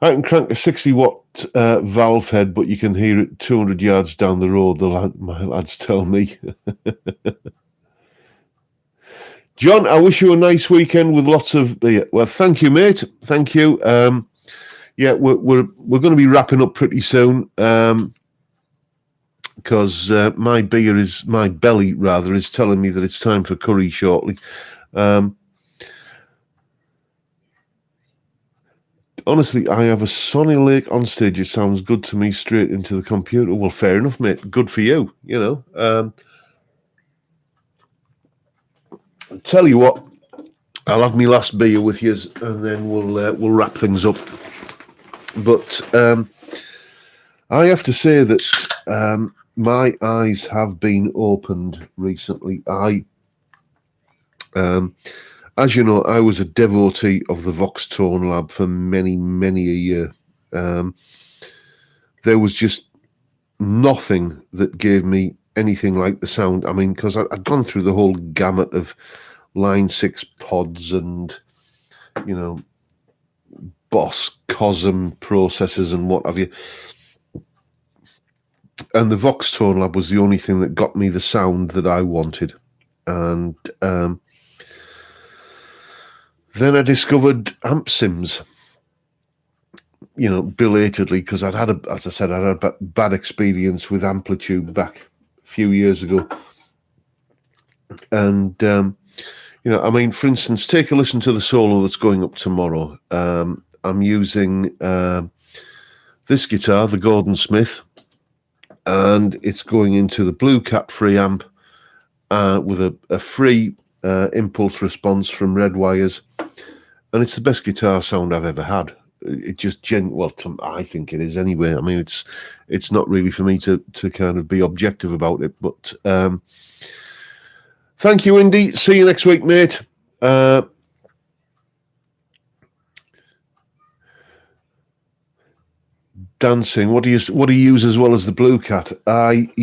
Speaker 1: I can crank a 60-watt valve head, but you can hear it 200 yards down the road, my lads tell me. John, I wish you a nice weekend with lots of... well, thank you, mate. Thank you. We're going to be wrapping up pretty soon because my belly is telling me that it's time for curry shortly. Honestly, I have a Sonny Lake on stage. It sounds good to me straight into the computer. Well, fair enough, mate. Good for you, Tell you what, I'll have my last beer with you and then we'll wrap things up. But I have to say that my eyes have been opened recently. As you know, I was a devotee of the Vox Tone Lab for many, many a year. There was just nothing that gave me anything like the sound. I mean, because I'd gone through the whole gamut of Line 6 pods and, Boss Cosm processors and what have you. And the Vox Tone Lab was the only thing that got me the sound that I wanted. And then I discovered amp sims, belatedly, because I'd had a bad experience with Amplitude back a few years ago. And, I mean, for instance, take a listen to the solo that's going up tomorrow. I'm using this guitar, the Gordon Smith, and it's going into the Blue Cat free amp with a free impulse response from Red Wires. And it's the best guitar sound I've ever had. It just I think it is anyway. I mean, it's not really for me to kind of be objective about it. But thank you, Indy. See you next week, mate. dancing. What do you use as well as the Blue Cat? I've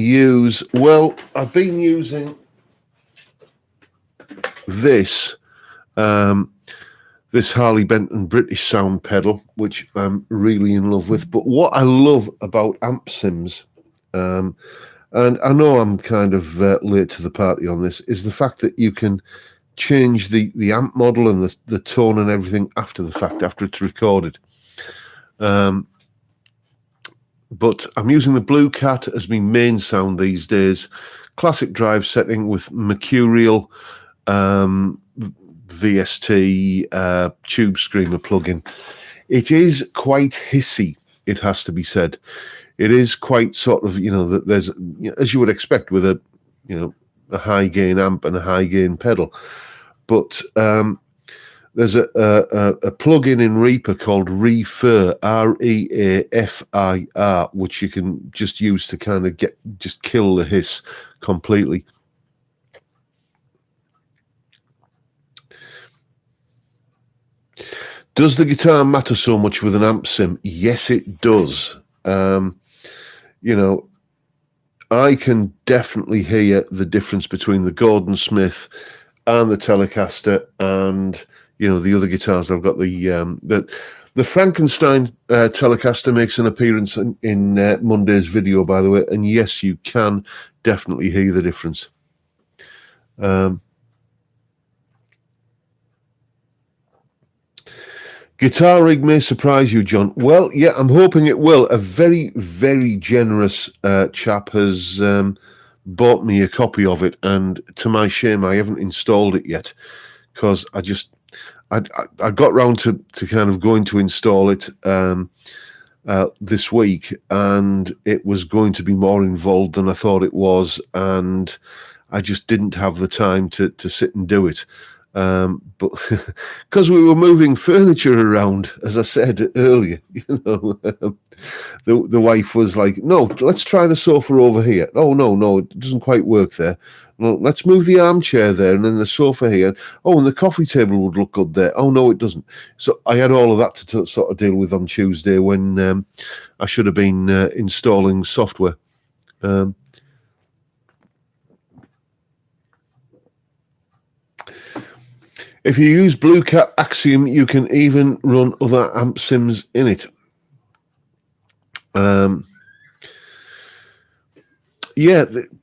Speaker 1: been using this this Harley Benton British sound pedal, which I'm really in love with. But what I love about amp sims, and I know I'm kind of late to the party on this, is the fact that you can change the amp model and the tone and everything after the fact, after it's recorded. But I'm using the Blue Cat as my main sound these days. Classic drive setting with Mercurial VST Tube Screamer plugin. It is quite hissy, it has to be said. It is quite sort of, that there's, as you would expect with a high gain amp and a high gain pedal. But there's a plugin in Reaper called Reafir, Reafir, which you can just use to kind of just kill the hiss completely. Does the guitar matter so much with an amp sim? Yes, it does. I can definitely hear the difference between the Gordon Smith and the Telecaster and the other guitars. I've got the Frankenstein Telecaster makes an appearance in Monday's video, by the way, and yes, you can definitely hear the difference. Guitar rig may surprise you, John. Well, yeah, I'm hoping it will. A very, very generous chap has bought me a copy of it, and to my shame, I haven't installed it yet because I got round to kind of going to install it this week, and it was going to be more involved than I thought it was, and I just didn't have the time to sit and do it. But because we were moving furniture around, as I said earlier, the wife was like, "No, let's try the sofa over here." "Oh, no, it doesn't quite work there." "Well, let's move the armchair there, and then the sofa here." "Oh, and the coffee table would look good there." "Oh, no, it doesn't." So I had all of that to sort of deal with on Tuesday when I should have been installing software. If you use Blue Cat Axiom, you can even run other amp sims in it.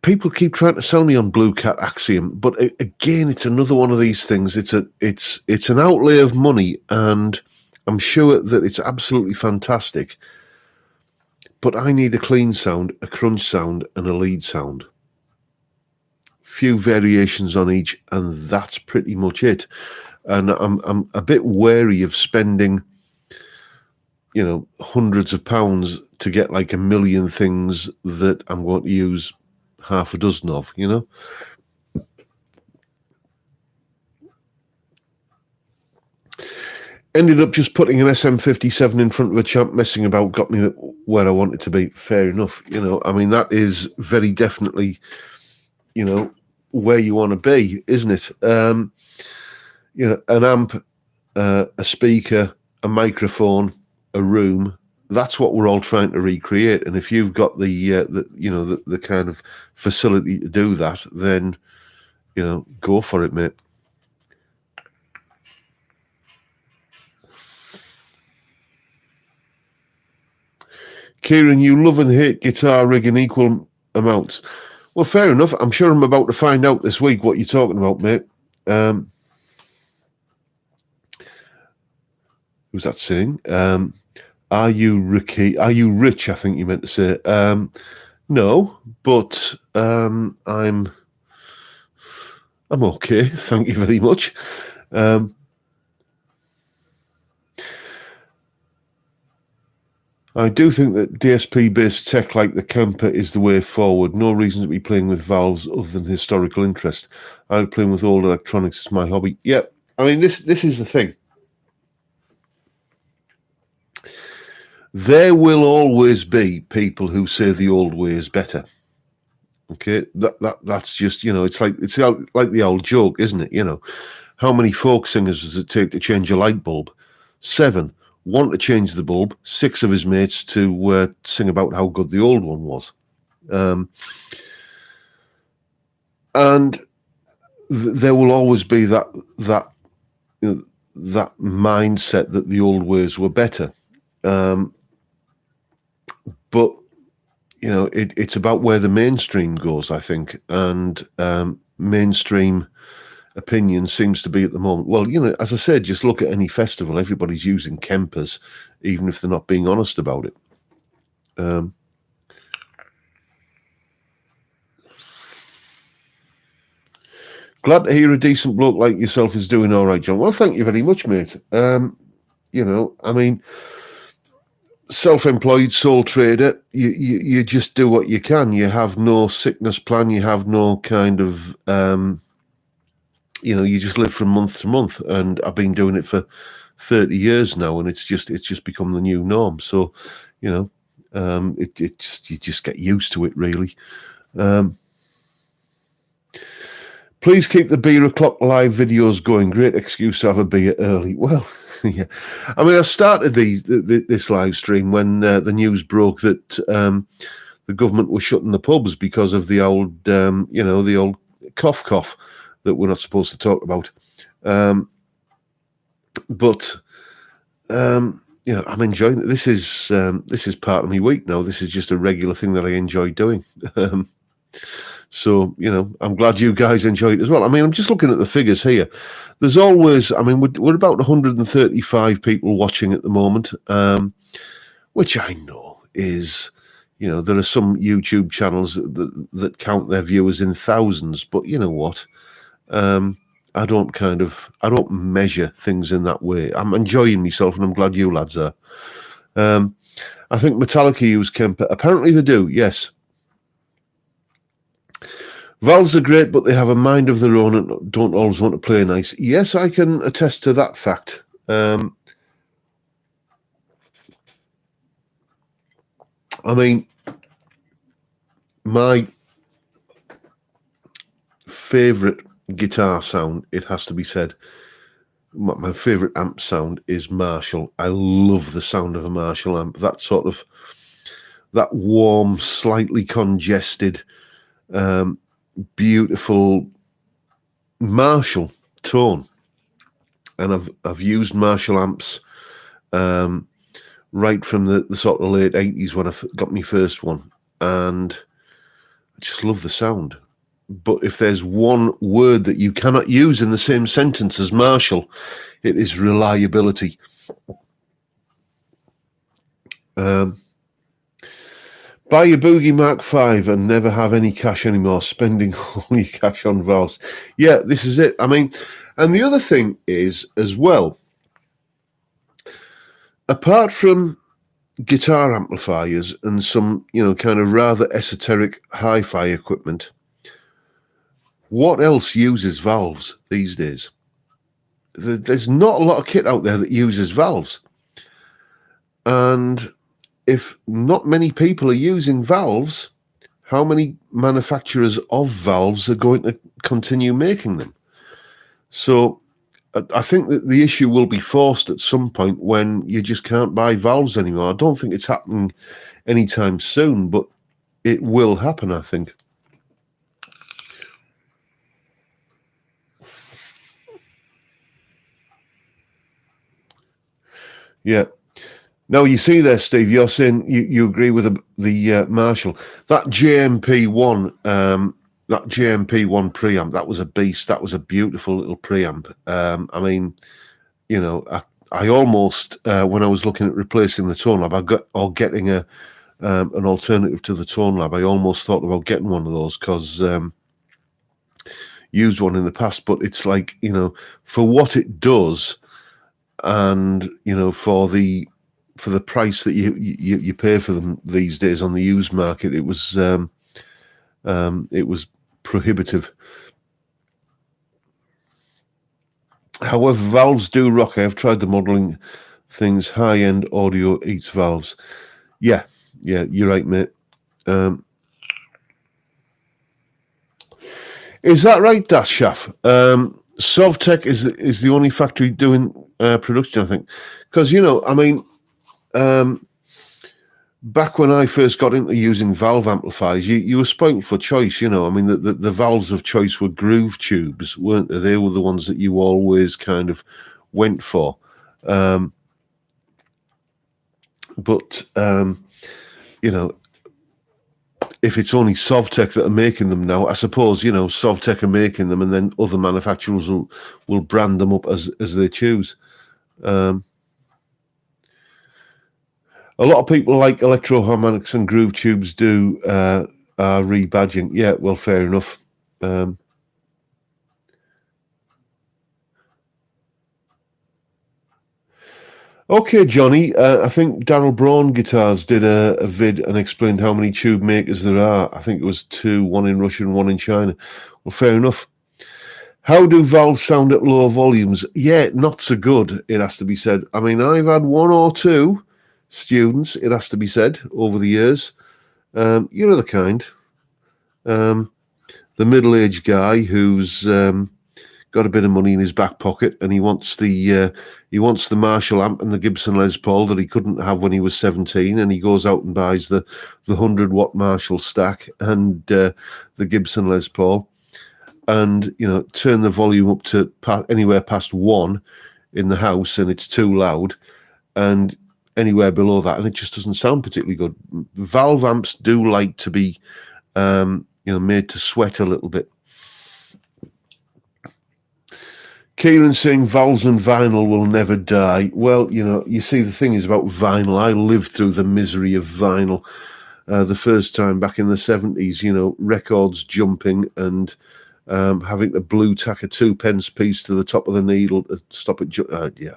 Speaker 1: People keep trying to sell me on Blue Cat Axiom, but again, it's another one of these things. It's an outlay of money, and I'm sure that it's absolutely fantastic. But I need a clean sound, a crunch sound, and a lead sound. Few variations on each, and that's pretty much it. And I'm a bit wary of spending, hundreds of pounds to get like a million things that I'm going to use half a dozen of, Ended up just putting an SM57 in front of a Champ, messing about, got me where I wanted to be. Fair enough, I mean, that is very definitely, where you want to be, isn't it? An amp, a speaker, a microphone, a room. That's what we're all trying to recreate. And if you've got the kind of facility to do that, then go for it, mate. Kieran, you love and hate guitar rig in equal amounts. Well, fair enough. I'm sure I'm about to find out this week what you're talking about, mate. Who's that saying? Are you Ricky? Are you rich? I think you meant to say. No, but I'm okay. Thank you very much. I do think that DSP-based tech like the Kemper is the way forward. No reason to be playing with valves other than historical interest. I like playing with old electronics. It's my hobby. Yeah, I mean, this is the thing. There will always be people who say the old way is better. Okay, that's just, it's like the old joke, isn't it? How many folk singers does it take to change a light bulb? 7. want to change the bulb, 6 of his mates to sing about how good the old one was. And there will always be that mindset that the old ways were better. But it's about where the mainstream goes, I think, and mainstream opinion seems to be at the moment. Well, as I said, just look at any festival. Everybody's using Kempers, even if they're not being honest about it. Glad to hear a decent bloke like yourself is doing all right, John. Well, thank you very much, mate. Self-employed sole trader, you just do what you can. You have no sickness plan. You have no kind of, you just live from month to month. And I've been doing it for 30 years now, and it's just become the new norm. So, you just get used to it, really. Please keep the beer o'clock live videos going. Great excuse to have a beer early. Well, yeah. I started this live stream when the news broke that the government was shutting the pubs because of the old, the old cough that we're not supposed to talk about. But I'm enjoying it. This is part of my week now. This is just a regular thing that I enjoy doing. So, I'm glad you guys enjoy it as well. I'm just looking at the figures here. There's always, we're about 135 people watching at the moment, which I know is, there are some YouTube channels that count their viewers in thousands, but you know what? I don't measure things in that way. I'm enjoying myself, and I'm glad you lads are. I think Metallica use Kemper. Apparently they do, yes. Valves are great, but they have a mind of their own and don't always want to play nice. Yes, I can attest to that fact. My favourite guitar sound, it has to be said, my favourite amp sound is Marshall. I love the sound of a Marshall amp. That warm, slightly congested, beautiful Marshall tone. And I've used Marshall amps right from the sort of late 80s when I got my first one, and I just love the sound. But if there's one word that you cannot use in the same sentence as Marshall, it is reliability. Buy your Boogie Mark 5 and never have any cash anymore, spending all your cash on valves. Yeah, this is it. And the other thing is, as well, apart from guitar amplifiers and some, kind of rather esoteric hi-fi equipment, what else uses valves these days? There's not a lot of kit out there that uses valves. And if not many people are using valves, how many manufacturers of valves are going to continue making them? So I think that the issue will be forced at some point when you just can't buy valves anymore. I don't think it's happening anytime soon, but it will happen, I think. Yeah. Now, you see there, Steve, you're saying you agree with the Marshall. That JMP1 preamp, that was a beast. That was a beautiful little preamp. I almost, when I was looking at replacing the Tone Lab, or getting an alternative to the Tone Lab, I almost thought about getting one of those because used one in the past. But it's like, for what it does, and for the price that you pay for them these days on the used market, it was prohibitive. However, valves do rock. I have tried the modelling things. High-end audio eats valves. Yeah, you're right, mate. Is that right, Dash Shaft? Sovtech is the only factory doing production, I think, because I mean, back when I first got into using valve amplifiers, you were spoiled for choice. I mean, the valves of choice were groove tubes, weren't they? They were the ones that you always kind of went for. But if it's only Sovtech that are making them now, I suppose Sovtech are making them, and then other manufacturers will brand them up as they choose. A lot of people like electroharmonics and groove tubes do rebadging. Yeah, well, fair enough. Okay, Johnny, I think Daryl Braun Guitars did a vid and explained how many tube makers there are. I think it was 2, one in Russia and one in China. Well, fair enough. How do valves sound at low volumes? Yeah, not so good, it has to be said. I mean, I've had 1 or 2 students, it has to be said, over the years. You know the kind. The middle-aged guy who's got a bit of money in his back pocket, and he wants the Marshall amp and the Gibson Les Paul that he couldn't have when he was 17, and he goes out and buys the 100-watt Marshall stack and the Gibson Les Paul, and turn the volume up to anywhere past 1 in the house, and it's too loud, and anywhere below that, and it just doesn't sound particularly good. Valve amps do like to be made to sweat a little bit. Kieran saying valves and vinyl will never die. Well, you see, the thing is about vinyl. I lived through the misery of vinyl the first time back in the 70s, records jumping and having to blue tack a 2p piece to the top of the needle to stop it. Yeah.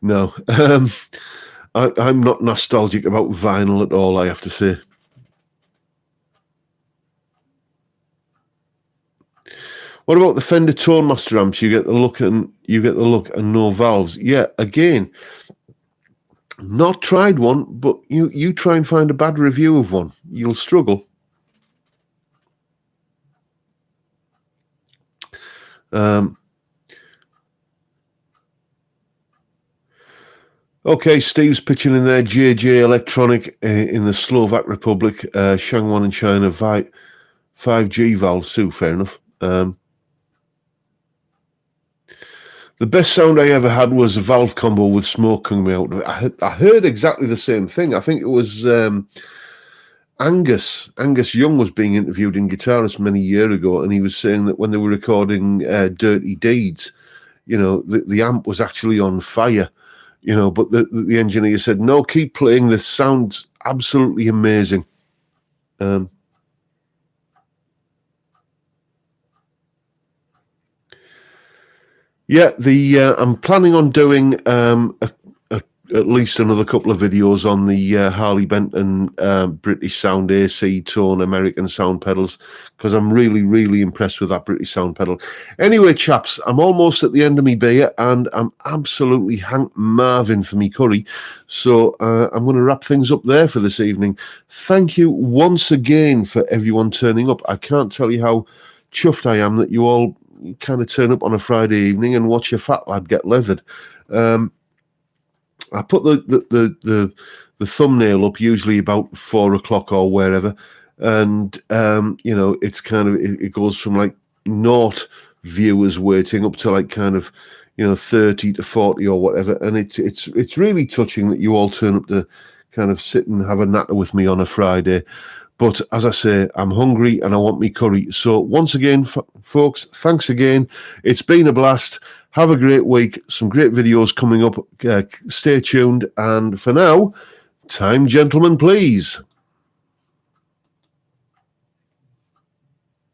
Speaker 1: No, I'm not nostalgic about vinyl at all, I have to say. What about the Fender Tone Master amps? You get the look and no valves. Yeah, again, not tried one, but you try and find a bad review of one, you'll struggle. Okay, Steve's pitching in there. JJ Electronic in the Slovak Republic, Shangwan in China, 5G valves. So fair enough. The best sound I ever had was a valve combo with smoke coming out of it. I heard exactly the same thing. I think it was Angus Young was being interviewed in Guitarist many years ago, and he was saying that when they were recording Dirty Deeds, the amp was actually on fire, but the engineer said, no, keep playing, this sounds absolutely amazing. Yeah, I'm planning on doing at least another couple of videos on the Harley Benton British Sound AC Tone American sound pedals, because I'm really, really impressed with that British sound pedal. Anyway, chaps, I'm almost at the end of my beer, and I'm absolutely Hank Marvin for me curry. So I'm going to wrap things up there for this evening. Thank you once again for everyone turning up. I can't tell you how chuffed I am that you all kind of turn up on a Friday evening and watch your fat lad get leathered. I put the thumbnail up usually about 4 o'clock or wherever, and it's kind of it goes from like 0 viewers waiting up to like kind of 30 to 40 or whatever, and it's really touching that you all turn up to kind of sit and have a natter with me on a Friday. But as I say, I'm hungry and I want me curry. So once again, folks, thanks again. It's been a blast. Have a great week. Some great videos coming up. Stay tuned. And for now, time, gentlemen, please.